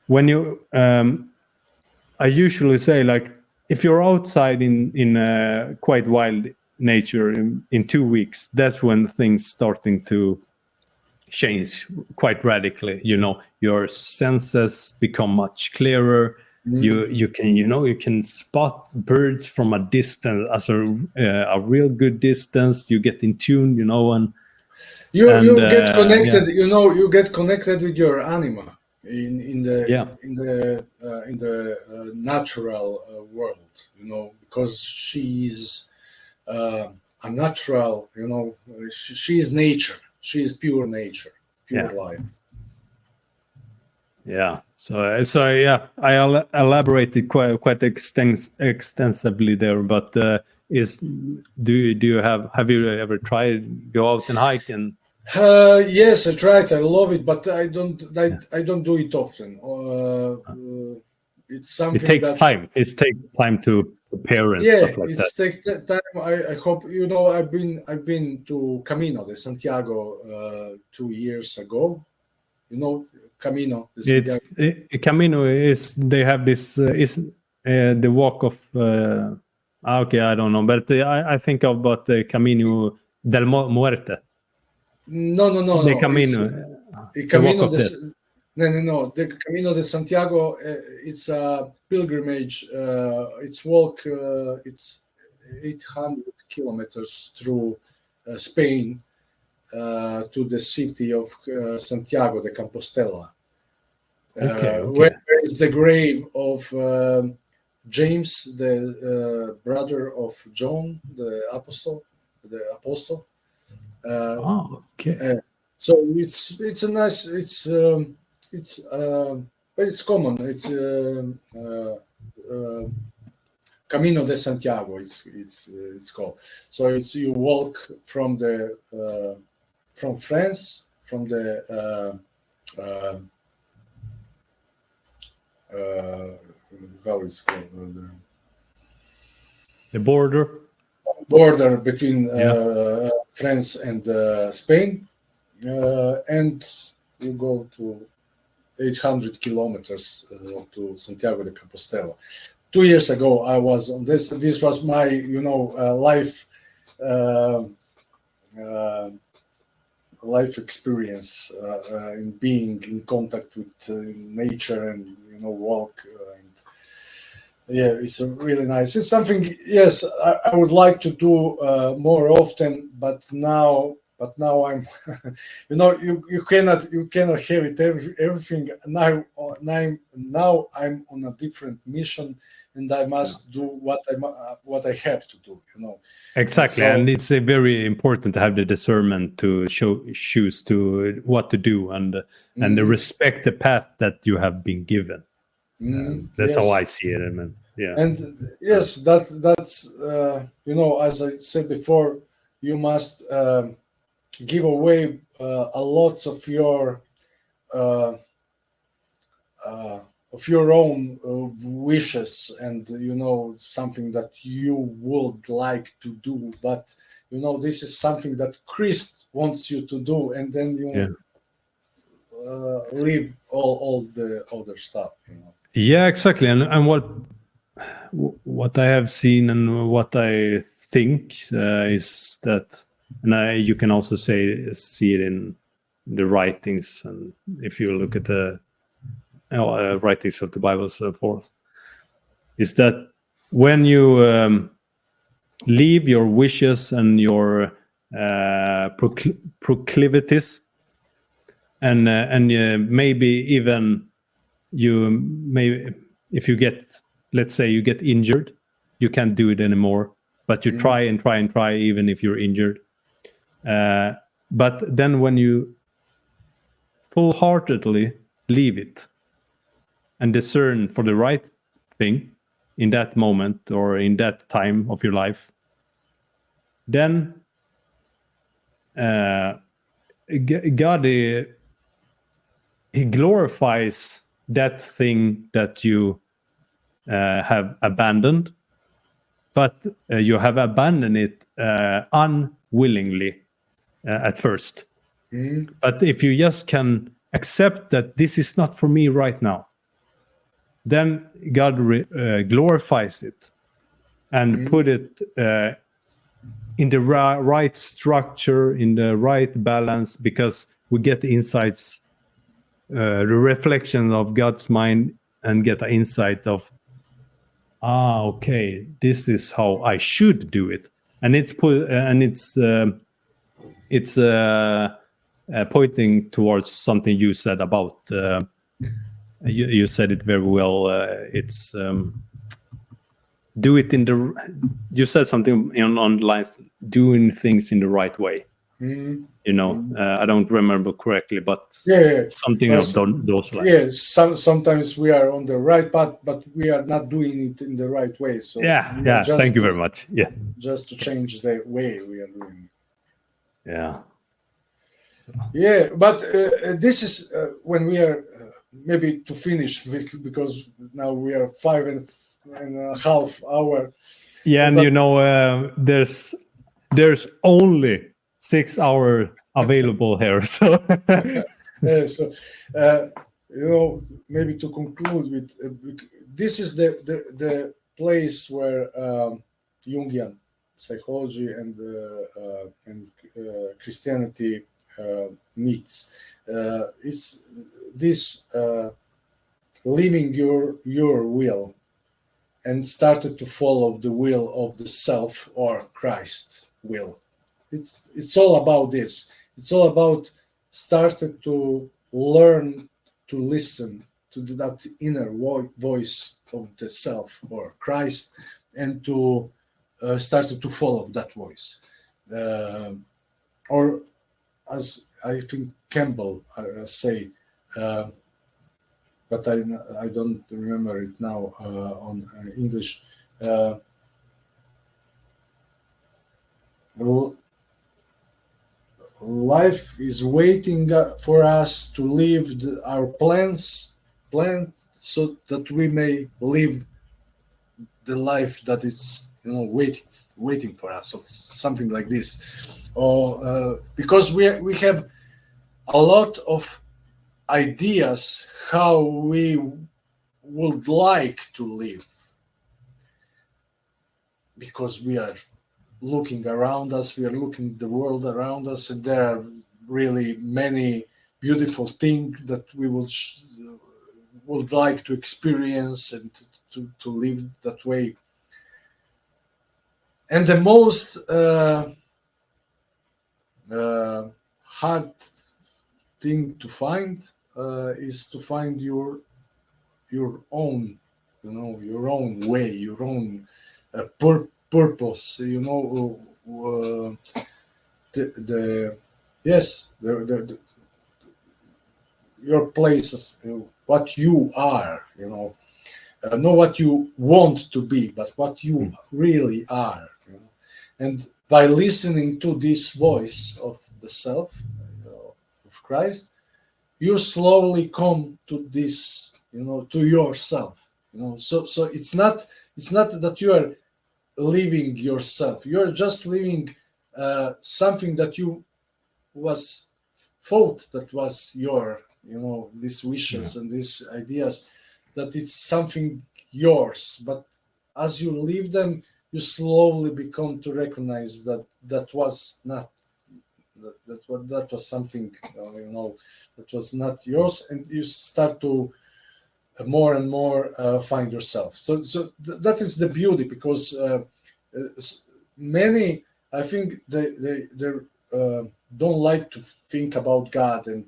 when you I usually say, like, if you're outside in quite wild nature in 2 weeks, that's when things starting to change quite radically. Your senses become much clearer. You can spot birds from a distance, as a real good distance. You get in tune, and you get connected. You get connected with your anima in the natural world. Because she's a natural. She is nature. She is pure nature, pure life. Yeah. So I elaborated quite extensively there. But have you ever tried go out and hike? And yes, I tried. I love it, but I don't do it often. It's something. It takes time. It takes time to prepare and stuff like that. Yeah, it takes time. I hope I've been to Camino de Santiago 2 years ago. Camino de Santiago. Camino is, they have this the walk of okay, I don't know, but I think about the Camino del Muerte. No. The Camino. The Camino de Santiago. It's a pilgrimage. It's 800 kilometers through Spain to the city of Santiago de Compostela. Where is the grave of James, the brother of John, the apostle. So it's a nice. It's common. It's Camino de Santiago. It's called. So it's you walk from France, from the how is called the border between France and Spain, and you go to 800 kilometers to Santiago de Compostela. 2 years ago, I was on this. This was my, life experience in being in contact with nature and walk. It's a really nice. It's something. Yes, I would like to do more often, but now I'm, you cannot have it everything. Now I'm on a different mission, and I must do what I have to do. Exactly, and it's very important to have the discernment to choose to what to do, and respect the path that you have been given. That's how I see it, and yes, that's as I said before, you must give away a lot of your own wishes and something that you would like to do, but this is something that Christ wants you to do, and then you leave all the other stuff. Yeah, exactly, and what I have seen and what I think is that. And you can also see it in the writings, and if you look at the writings of the Bible and so forth, is that when you leave your wishes and your proclivities, and maybe even if you get, let's say you get injured, you can't do it anymore, but you try and try even if you're injured. But then when you full-heartedly leave it and discern for the right thing in that moment or in that time of your life, then God, he glorifies that thing that you have abandoned, but you have abandoned it unwillingly at first. But if you just can accept that this is not for me right now, then God glorifies it and put it in the right structure, in the right balance, because we get the insights, the reflection of God's mind, and get the insight of, okay, this is how I should do it, and it's pointing towards something you said about. You said it very well. It's do it in the. You said something on the lines, doing things in the right way. I don't remember correctly, but something of those lines. Yes, sometimes we are on the right path, but we are not doing it in the right way. So thank you very much. Yeah, just to change the way we are doing it. But this is when we are maybe to finish, because now we are 5.5 hours. Yeah, and there's only 6 hours available here. So, maybe to conclude with this is the place where Jungian psychology and Christianity meets. It's this leaving your will and started to follow the will of the self or Christ's will. It's all about this. It's all about started to learn to listen to to that inner voice of the self or Christ, and to start to follow that voice. Or as I think Campbell say, but I don't remember it now on English. Life is waiting for us to live our plans so that we may live the life that is waiting for us, or something like this. Or because we have a lot of ideas how we would like to live, because we are looking around us, we are looking the world around us, and there are really many beautiful things that we would like to experience and to live that way. And the most hard thing to find is to find your own, your own way, your own purpose. Your places, what you are. Not what you want to be, but what you really are. And by listening to this voice of the self, of Christ, you slowly come to this, to yourself. So it's not that you are living yourself. You are just living something that you was thought that was your, these wishes and these ideas, that it's something yours. But as you live them, you slowly become to recognize that was not, that was something, that was not yours, and you start to more and more find yourself. So that is the beauty, because many, I think, they don't like to think about God, and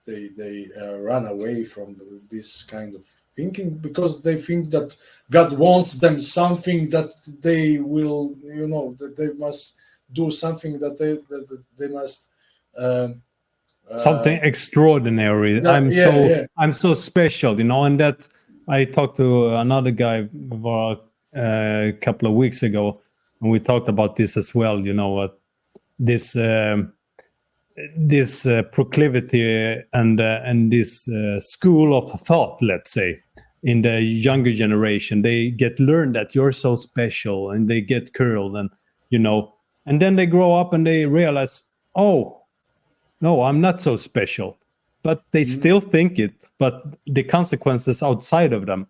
they run away from this kind of thinking, because they think that God wants them something that they will, that they must do something, that they must something extraordinary. I'm so special, and that I talked to another guy a couple of weeks ago, and we talked about this as well. This proclivity and this school of thought, let's say, in the younger generation, they learn that you're so special, and they get curled, and and then they grow up and they realize, oh no, I'm not so special, but they still think it. But the consequences outside of them,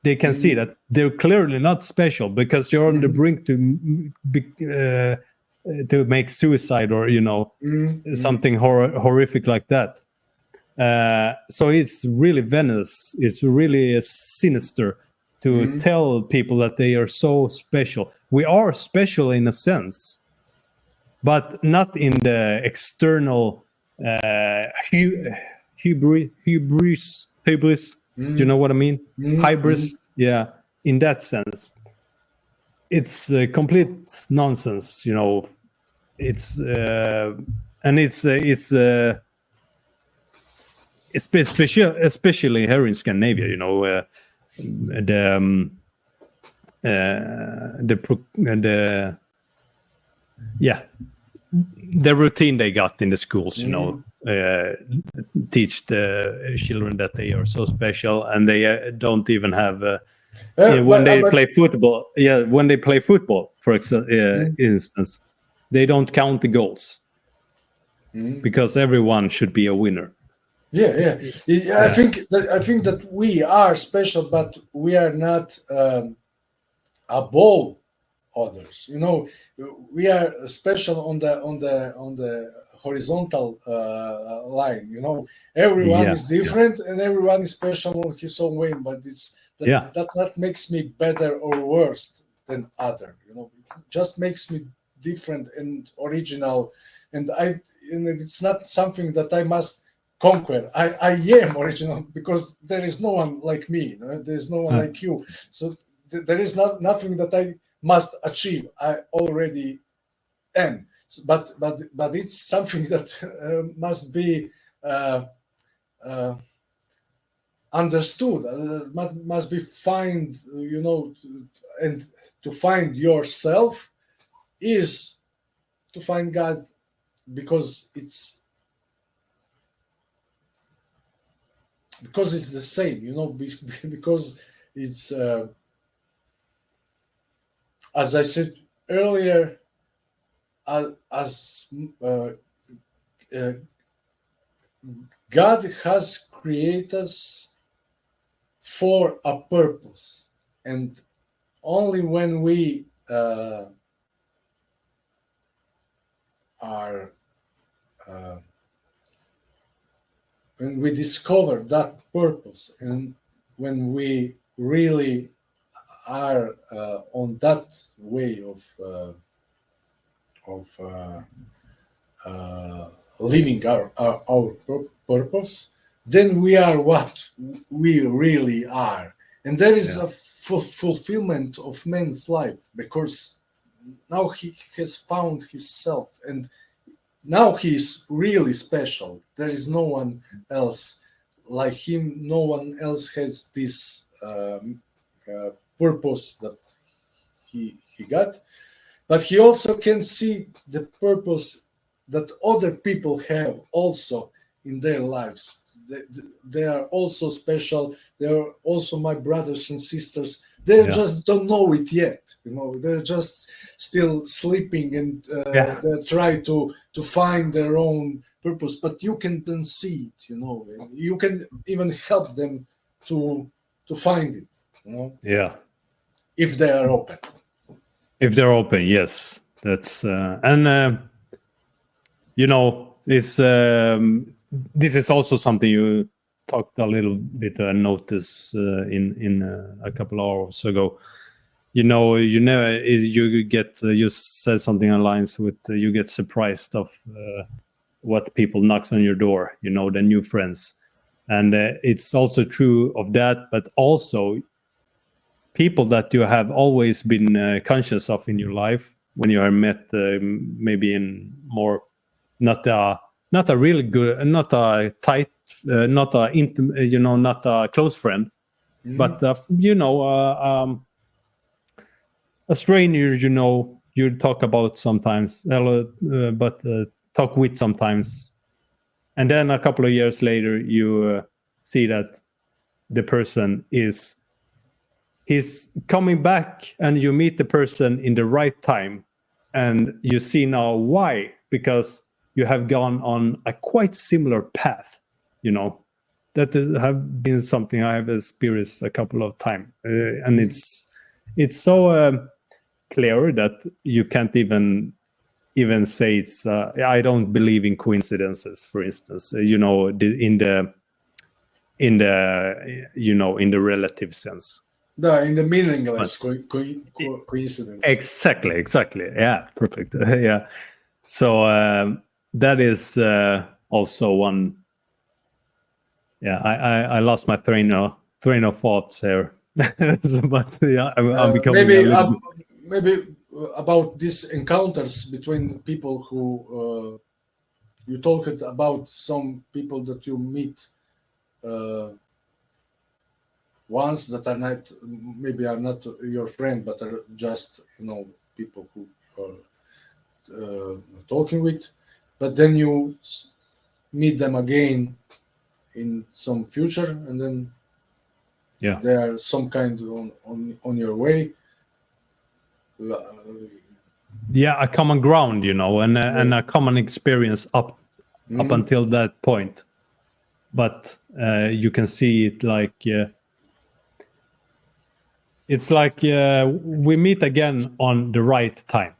they can see that they're clearly not special, because you're on the brink to make suicide, or something horrific like that. So it's really venomous. It's really sinister to tell people that they are so special. We are special in a sense, but not in the external hubris. Do you know what I mean? Hybris. Yeah, in that sense, it's complete nonsense. It's especially here in Scandinavia. The routine they got in the schools, teach the children that they are so special, and they don't even have when they play football. Yeah, when they play football, for instance, they don't count the goals because everyone should be a winner. I think that we are special, but we are not above others. We are special on the horizontal line. Everyone is different, and everyone is special in his own way. But that makes me better or worse than other. It just makes me different and original, and it's not something that I must conquer. I am original because there is no one like me. There is no one like you. So there is nothing that I must achieve. I already am. But it's something that must be understood. Must be find, and to find yourself is to find God, because it's the same, because it's as I said earlier, God has created us for a purpose, and only when we when we discover that purpose, and when we really are on that way of living our purpose, then we are what we really are, and there is a fulfillment of man's life, because now he has found himself, and now he is really special. There is no one else like him. No one else has this purpose that he got, but he also can see the purpose that other people have also in their lives. They are also special. They are also my brothers and sisters. They just don't know it yet. They're just still sleeping, and they try to find their own purpose. But you can then see it. You can even help them to find it. Yeah. If they are open. If they're open, yes. That's this is also something you talked a little bit. I noticed in a couple hours ago. You said something in lines with you get surprised of what people knocks on your door. The new friends, and it's also true of that, but also people that you have always been conscious of in your life when you are met, maybe in more not a really good, not a tight, not a intimate, not a close friend, but a stranger, you talk about sometimes, but talk with sometimes, and then a couple of years later you see that the person he's coming back, and you meet the person in the right time, and you see now why, because you have gone on a quite similar path. That have been something I have experienced a couple of times, and it's so clear that you can't even say it's I don't believe in coincidences, for instance, in the relative sense. In the meaningless coincidence. Exactly. Yeah, perfect. Yeah. So that is also one. Yeah, I lost my train of thoughts here. But yeah, I'm becoming maybe about these encounters between people who you talked about, some people that you meet once that are not your friend, but are just people who are talking with, but then you meet them again in some future, and then they are some kind on your way. A common ground, and a common experience up until that point. But you can see it like it's like we meet again on the right time,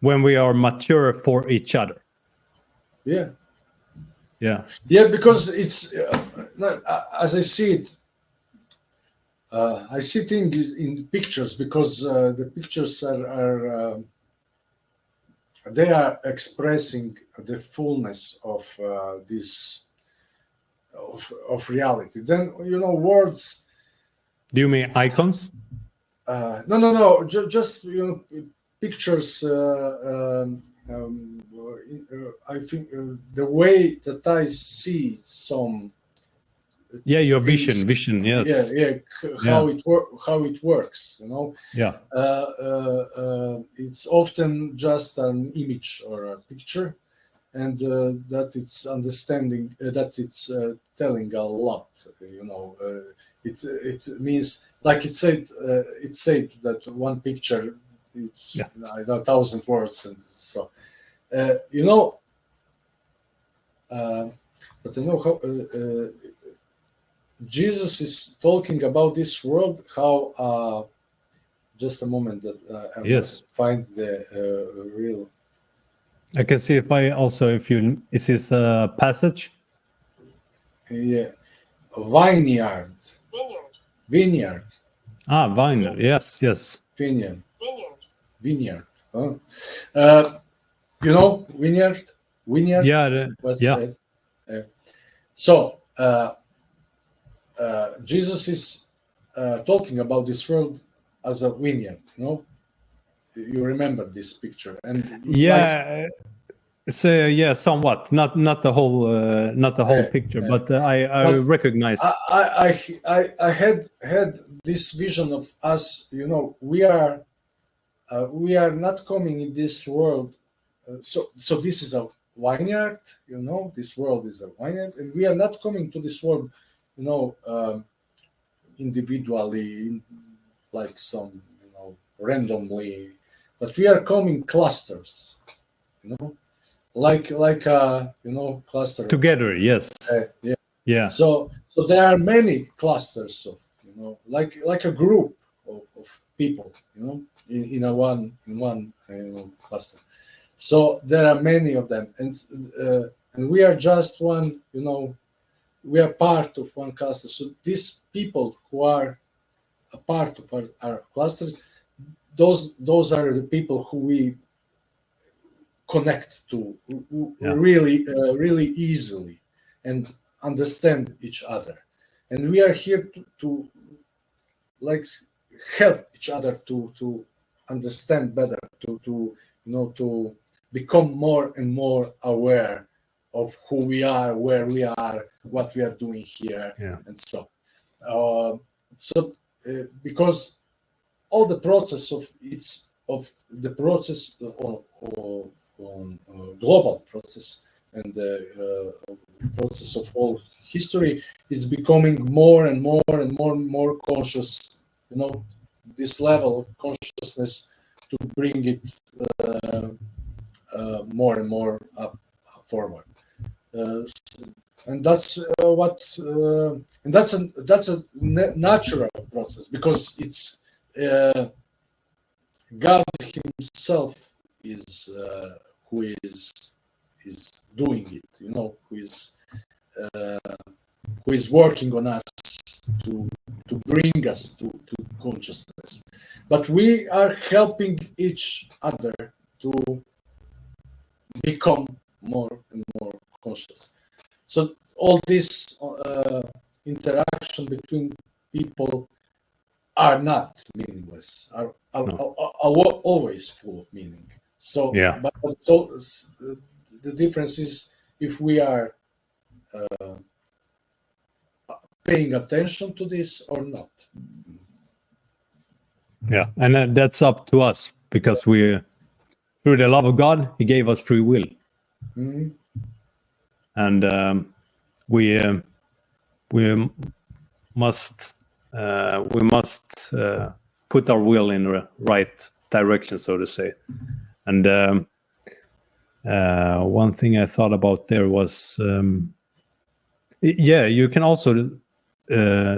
when we are mature for each other. Yeah, because it's as I see it, I see things in pictures, because the pictures are they are expressing the fullness of this of reality. Then words. Do you mean icons? No. Just pictures. I think the way that I see some. Yeah, your things, vision. Yes. How it works. Yeah. It's often just an image or a picture, and that it's understanding that it's telling a lot. It means, like it said that one picture, it's 1,000 words, and so but how Jesus is talking about this world. How just a moment that I must find the real. I can see if is this a passage? Yeah, vineyard. Ah, vineyard. Yes. Vineyard. Vineyard. Vineyard. Yeah. So Jesus is talking about this world as a vineyard. You remember this picture, and somewhat, not the whole picture, but I recognize. I had this vision of us. We are not coming in this world. So this is a vineyard. This world is a vineyard, and we are not coming to this world, individually, like some, randomly, but we are coming clusters. Like cluster together. Yes. Yeah. So there are many clusters of like a group of people in one cluster. So there are many of them, and we are just one. We are part of one cluster. So these people who are a part of our clusters, those are the people who we connect to really easily and understand each other, and we are here to like help each other to understand better, to become more and more aware of who we are, where we are, what we are doing here, and so because all the process of global process and the process of all history is becoming more and more conscious. This level of consciousness to bring it more and more up forward, and that's and that's a natural process, because it's God Himself is who is doing it, who is working on us to bring us to consciousness. But we are helping each other to become more and more conscious. So all this interaction between people are not meaningless, are always full of meaning. So, but the difference is if we are paying attention to this or not. Yeah, and that's up to us, because we, through the love of God, He gave us free will, and we must put our will in the right direction, so to say. And one thing I thought about there was, you can also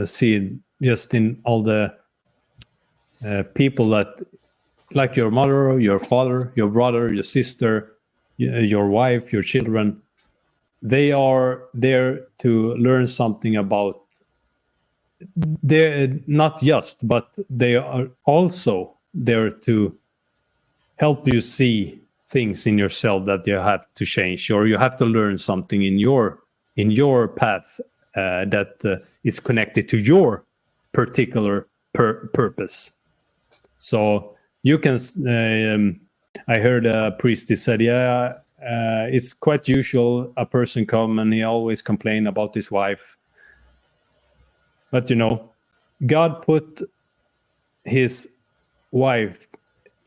see just in all the people that, like your mother, your father, your brother, your sister, your wife, your children, they are there to learn something about. They're not just, but they are also there to help you see things in yourself that you have to change, or you have to learn something in your path that is connected to your particular purpose. So you can. I heard a priest. He said, "Yeah, it's quite usual. A person come and he always complain about his wife, but God put his wife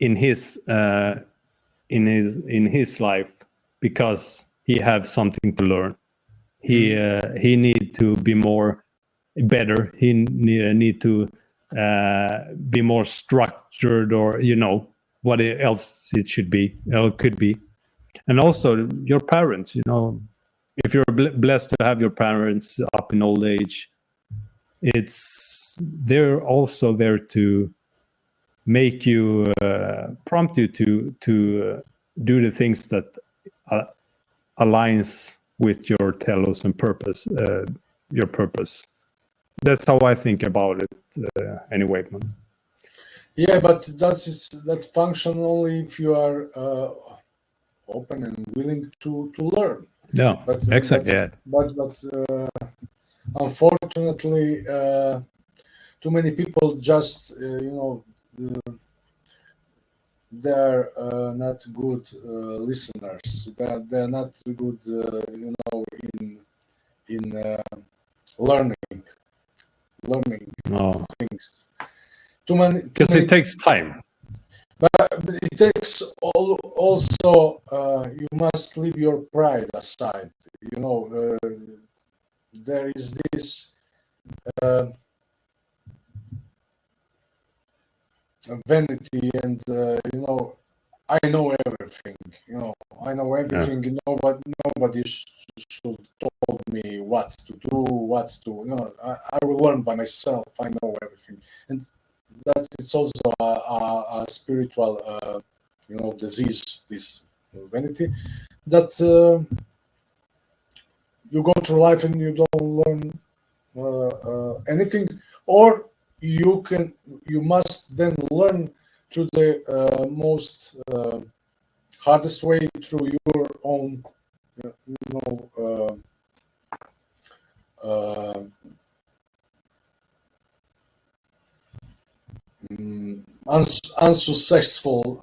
in his life because he have something to learn. He need to be better. He need to be more structured, or what else it should be or could be. And also your parents, if you're blessed to have your parents up in old age, they're also there to make you, prompt you to do the things that aligns with your telos and purpose, your purpose. That's how I think about it, anyway. Yeah, but that function only if you are open and willing to learn. Yeah, exactly. But unfortunately, too many people just they're not good listeners. They're not good, in learning things. Because it takes time. But it takes also you must leave your pride aside. There is this vanity, and I know everything. I know everything. Yeah. Nobody should told me what to do, I will learn by myself. I know everything, and that it's also a spiritual disease, this vanity, that you go through life and you don't learn anything, or you must then learn through the most hardest way, through your own unsuccessful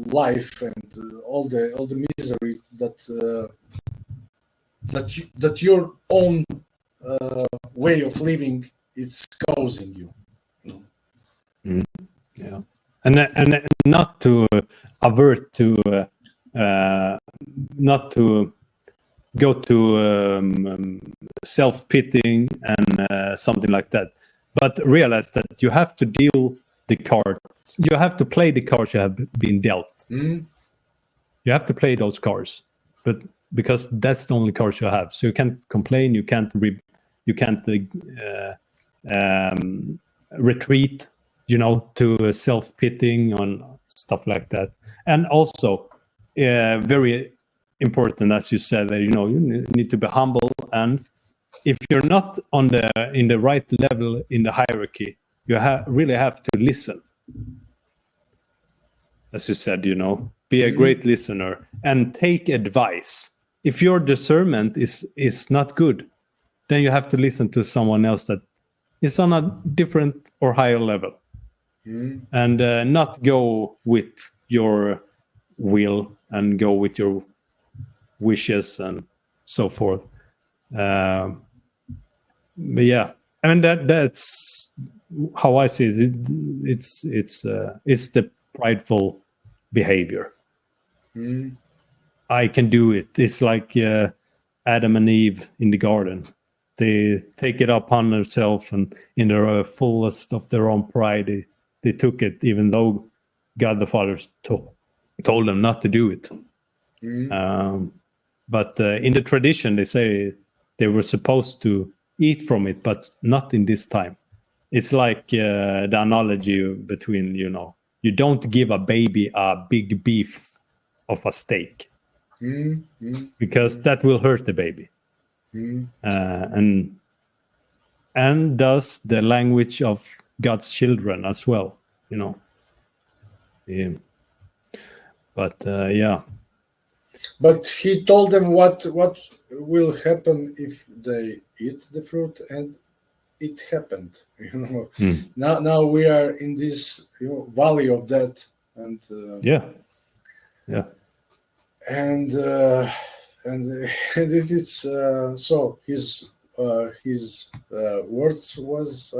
life, and all the misery that your own way of living is causing you. Yeah, and not to avert to not to go to self-pitying and something like that, but realize that you have to deal the cards. You have to play the cards you have been dealt. You have to play those cards, but because that's the only cards you have, so you can't complain. You can't retreat, to self-pitying on stuff like that. And also, very important, as you said, that you need to be humble, and if you're not in the right level in the hierarchy, you really have to listen. As you said, be a great listener and take advice. If your discernment is not good, then you have to listen to someone else that is on a different or higher level, and not go with your will and go with your wishes and so forth. But yeah, and that's how I see it. It's the prideful behavior. I can do it. It's like Adam and Eve in the garden. They take it upon themselves, and in their fullest of their own pride, they took it, even though God the Father told them not to do it. But in the tradition, they say they were supposed to eat from it, but not in this time. It's like the analogy between, you don't give a baby a big beef of a steak, because that will hurt the baby. And thus the language of God's children as well, Yeah. But yeah. But he told them what will happen if they eat the fruit, and it happened. Now we are in this valley of death, and and it's so his words was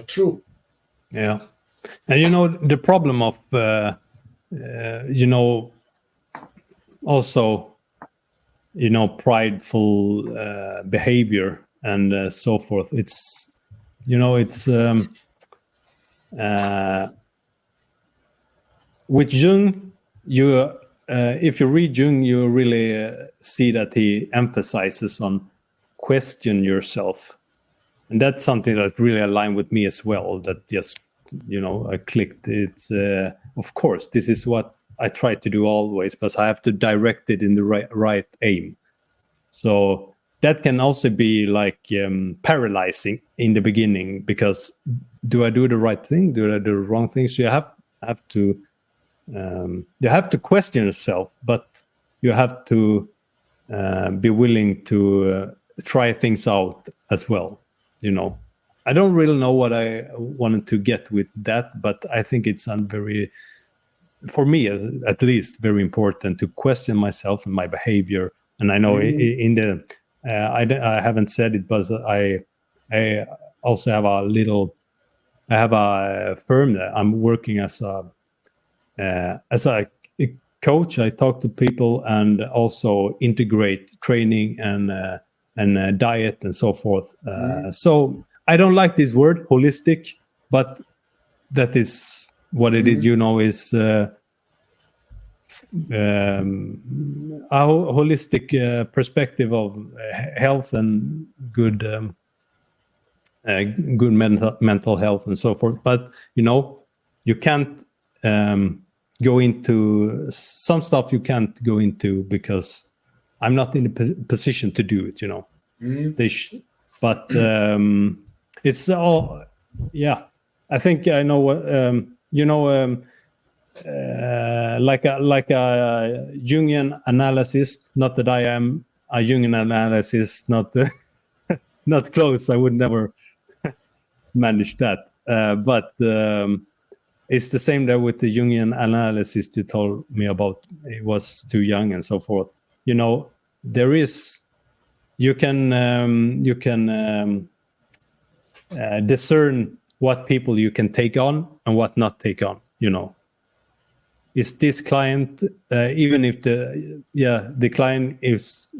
true. Yeah, and the problem of also prideful behavior and so forth. It's with Jung, if you read Jung, you really see that he emphasizes on question yourself, and that's something that really aligned with me as well. That just I clicked. It's of course this is what I try to do always, but I have to direct it in the right aim. So that can also be like paralyzing in the beginning, because do I do the right thing? Do I do the wrong thing? So you have to question yourself, but you have to be willing to try things out as well. I don't really know what I wanted to get with that, but I think it's for me at least, very important to question myself and my behavior. And I know I haven't said it, but I also have a firm that I'm working as a coach. I talk to people and also integrate training and diet and so forth. So I don't like this word holistic, but that is what it is. Is a holistic perspective of health and good mental health and so forth. But you can't go into some stuff. You can't go into because I'm not in a position to do it. But it's all. Yeah, I think I know what like a Jungian analysis. Not that I am a Jungian analysis. Not close. I would never manage that. But it's the same there with the Jungian analysis you told me about. It was too young and so forth. There is. You can discern what people you can take on and what not take on. Is this client, even if the client is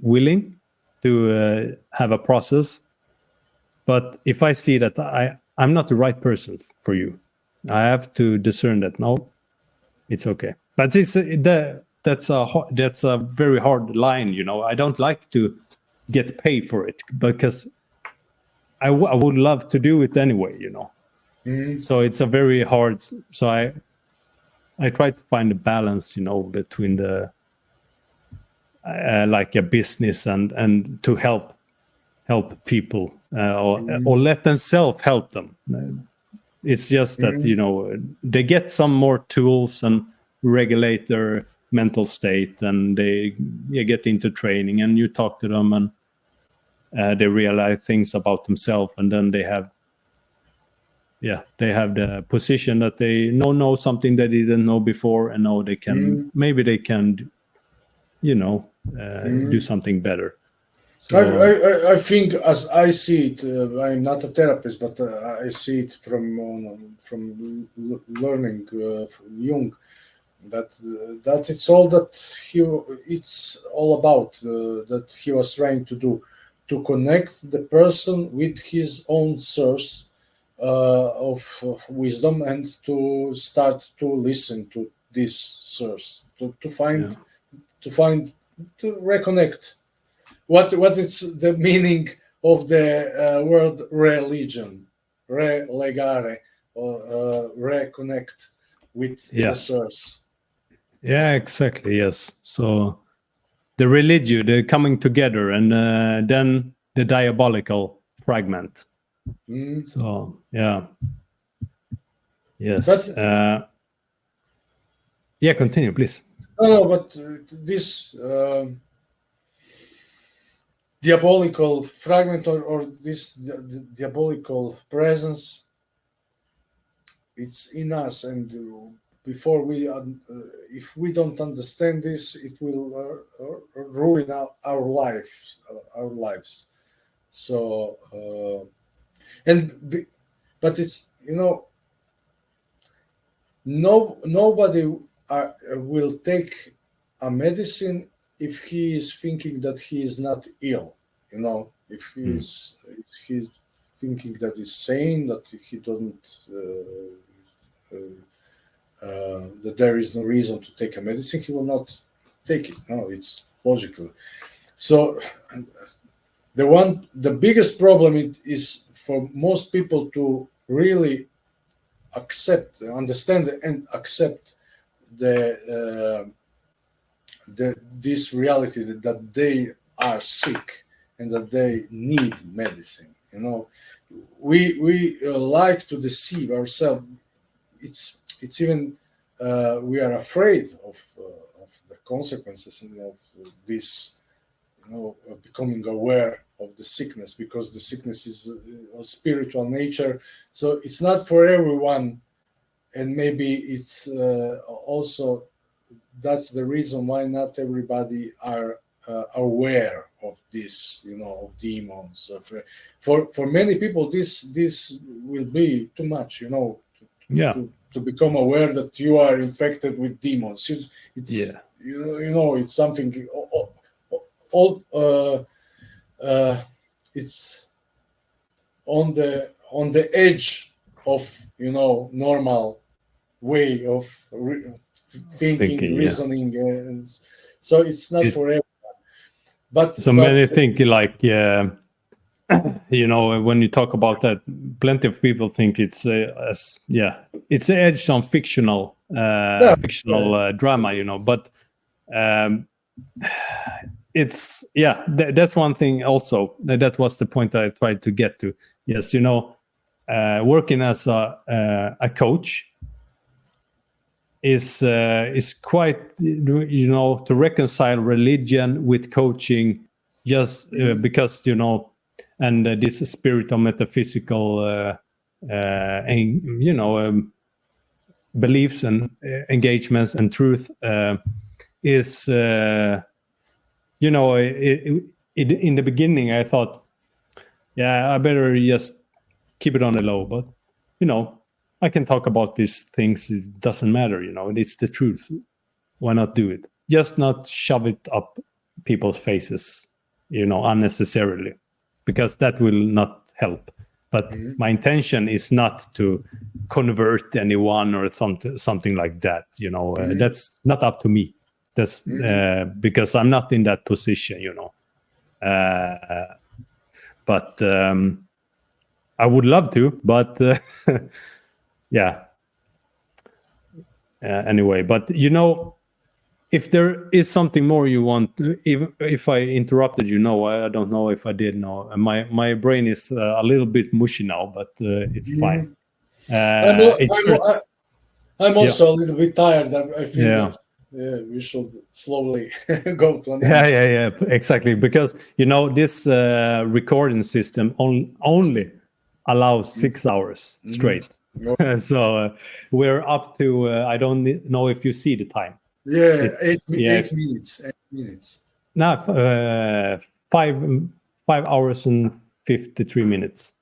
willing to have a process, but if I see that I'm not the right person for you, I have to discern that it's okay. But that's a very hard line. I don't like to get paid for it because I would love to do it anyway. So it's a very hard. So I try to find a balance, between the like a business and to help people or let themselves help them. It's just that they get some more tools and regulate their mental state, and they get into training, and you talk to them, and they realize things about themselves, and then they have the position that they know something that they didn't know before, and now they can maybe they can do something better. So, I think, as I see it, I'm not a therapist, but I see it from learning from Jung, that it's all that it's all about that he was trying to do, to connect the person with his own source of wisdom, and to start to listen to this source, to reconnect. What is the meaning of the word religion? Relegare, or reconnect with the source. Yeah, exactly. Yes. So the religio, the coming together, and then the diabolical fragment. So yes. But continue, please. No, but this diabolical fragment or this diabolical presence, it's in us, and before we if we don't understand this, it will ruin our lives. So but it's, nobody will take a medicine if he is thinking that he is not ill. If he's thinking that he's sane, that he don't that there is no reason to take a medicine, he will not take it. No, it's logical. So the biggest problem is for most people to really understand and accept this reality that they are sick and that they need medicine. We like to deceive ourselves. It's even we are afraid of the consequences of this, becoming aware of the sickness, because the sickness is of spiritual nature. So it's not for everyone, and maybe it's also that's the reason why not everybody are aware of this, of demons. For many people, this will be too much, to become aware that you are infected with demons. It's it's something it's on the edge of normal way of thinking, reasoning, and so it's not for everyone. But many think when you talk about that, plenty of people think it's it's edged on fictional drama, but it's that's one thing also. That was the point I tried to get to. Yes, working as a coach is quite, to reconcile religion with coaching, just because and this spirit of metaphysical beliefs and engagements and truth is in the beginning I thought, I better just keep it on the low, but I can talk about these things. It doesn't matter, it's the truth. Why not do it? Just not shove it up people's faces, unnecessarily, because that will not help. But my intention is not to convert anyone or something like that. That's not up to me. That's because I'm not in that position, but I would love to, but anyway, but if there is something more you want, if I interrupted I don't know if I did. No, my brain is a little bit mushy now, but it's fine. I'm also a little bit tired. I feel that we should slowly go to an end. Yeah, exactly, because this recording system only allows 6 hours straight. So we're up to I don't know if you see the time. 8 minutes. 8 minutes. No, 5 hours and 53 minutes.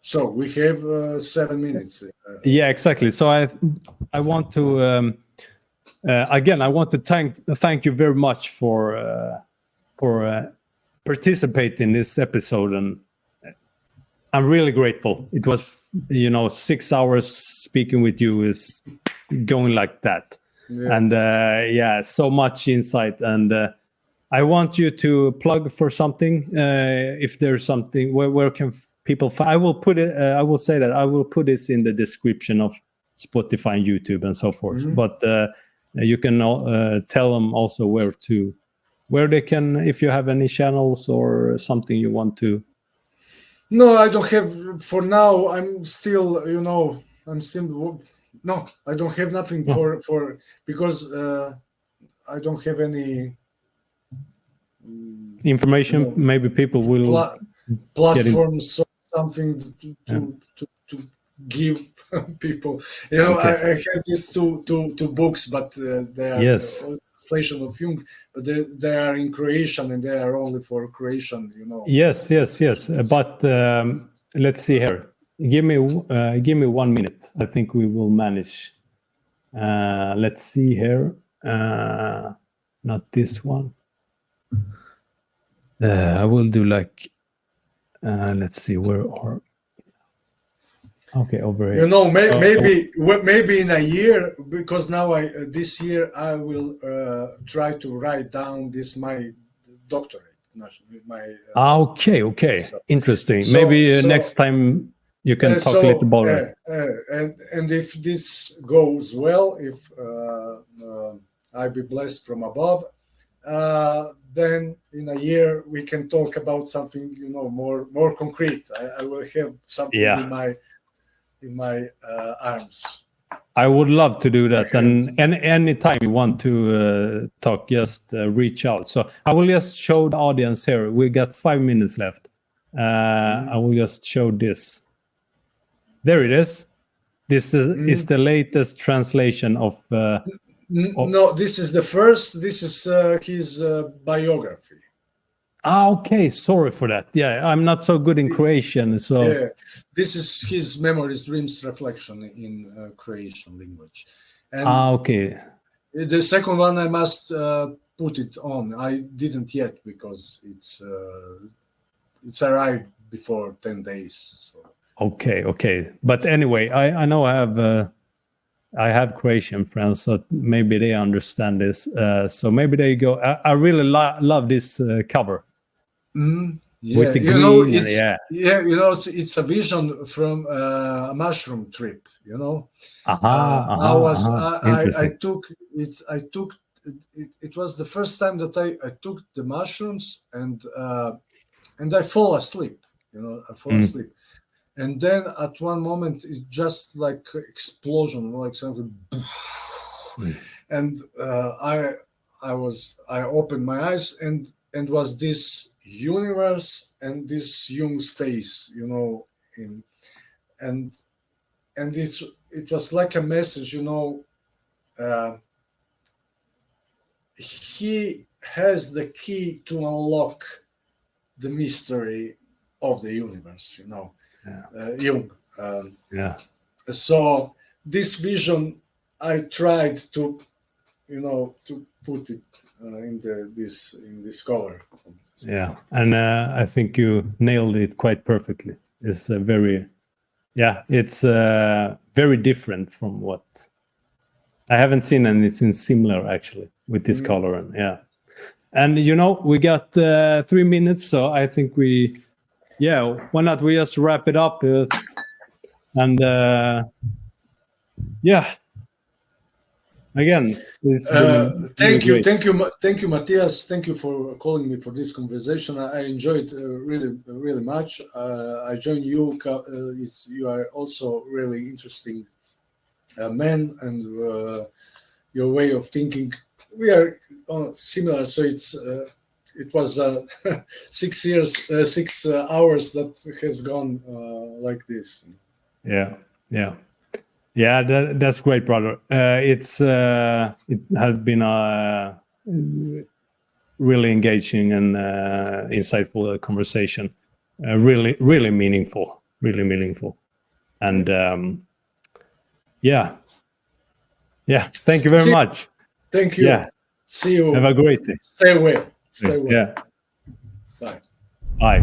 So we have 7 minutes. Yeah, exactly. So I want to again, I want to thank you very much for participating in this episode, and I'm really grateful. It was 6 hours speaking with you is going like that. And so much insight, and I want you to plug for something. If there's something, where can people find? I will put it. I will say that I will put this in the description of Spotify and YouTube and so forth. But you can tell them also where they can, if you have any channels or something you want to. No, I don't have for now. I'm still, no, I don't have nothing for because I don't have any information. Maybe people will platforms or something to give people. I have these two books, but they are translation of Jung, but they are in Croatian and they are only for Croatian. Yes. But let's see here. Give me 1 minute. I think we will manage. Let's see here. Not this one. I will do like. Let's see where are. Okay, over here. Maybe in a year, because now this year I will try to write down my doctorate. Okay. So, interesting. Maybe next time you can talk a little about it. And if this goes well, if I be blessed from above, then in a year we can talk about something more concrete. I will have something in my arms. I would love to do that, and anytime you want to talk, just reach out. So I will just show the audience here. We got 5 minutes left. I will just show this. There it is. This is the latest translation of. No, this is the first. This is his biography. Okay. Sorry for that. Yeah, I'm not so good in Croatian, so. Yeah, this is his memories, dreams, reflection in Croatian language. And okay. The second one I must put it on. I didn't yet because it's arrived before 10 days. So. Okay. But anyway, I know I have Croatian friends, so maybe they understand this. So maybe there you go. I really love this cover. Yeah, with the green, it's a vision from a mushroom trip. It was the first time that I took the mushrooms and I fall asleep. I fall asleep, and then at one moment it just like explosion, like something, and I opened my eyes and was this universe and this Jung's face, and it was like a message, he has the key to unlock the mystery of the universe, Jung. So this vision, I tried to put it in this cover. Yeah, and I think you nailed it quite perfectly. It's it's very different from what I haven't seen anything similar actually with this color. And and we got 3 minutes, so I think why not we just wrap it up and again, thank you, Matthias. Thank you for calling me for this conversation. I enjoyed really much. I join you. You are also really interesting man, and your way of thinking. We are similar, so it was 6 hours that has gone like this. Yeah, that's great, brother. It has been a really engaging and insightful conversation. Really meaningful, and Thank you very much. Thank you. Yeah. See you. Have a great day. Stay well. Yeah. Bye.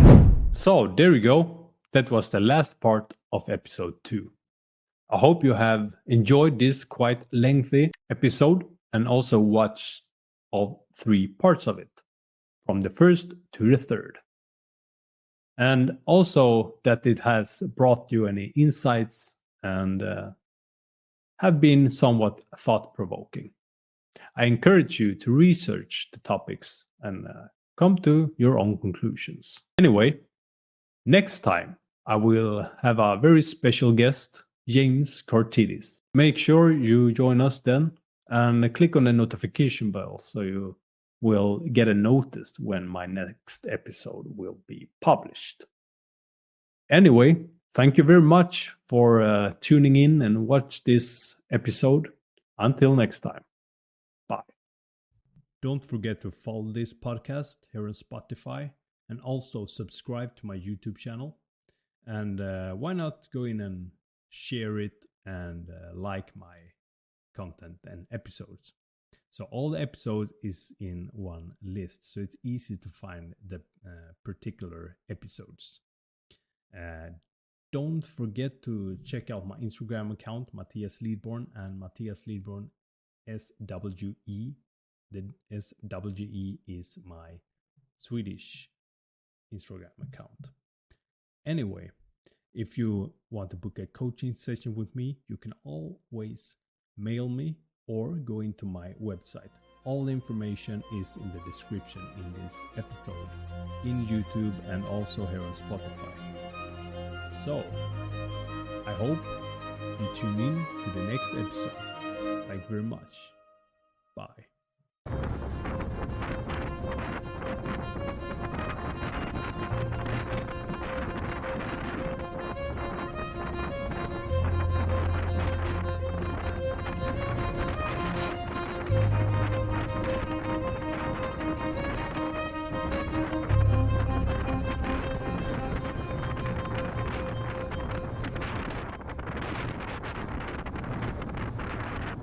So there you go. That was the last part of episode 2. I hope you have enjoyed this quite lengthy episode and also watched all 3 parts of it, from the first to the third. And also that it has brought you any insights and have been somewhat thought-provoking. I encourage you to research the topics and come to your own conclusions. Anyway, next time I will have a very special guest, James Cortidis. Make sure you join us then, and click on the notification bell so you will get a notice when my next episode will be published. Anyway, thank you very much for tuning in and watch this episode. Until next time. Bye. Don't forget to follow this podcast here on Spotify and also subscribe to my YouTube channel. And why not go in and share it and like my content and episodes. So all the episodes is in one list, so it's easy to find the particular episodes. Don't forget to check out my Instagram account, Mattias Lidborn, and Mattias Lidborn SWE. The SWE is my Swedish Instagram account. Anyway, if you want to book a coaching session with me, you can always mail me or go into my website. All the information is in the description in this episode, in YouTube, and also here on Spotify. So, I hope you tune in to the next episode. Thank you very much. Bye.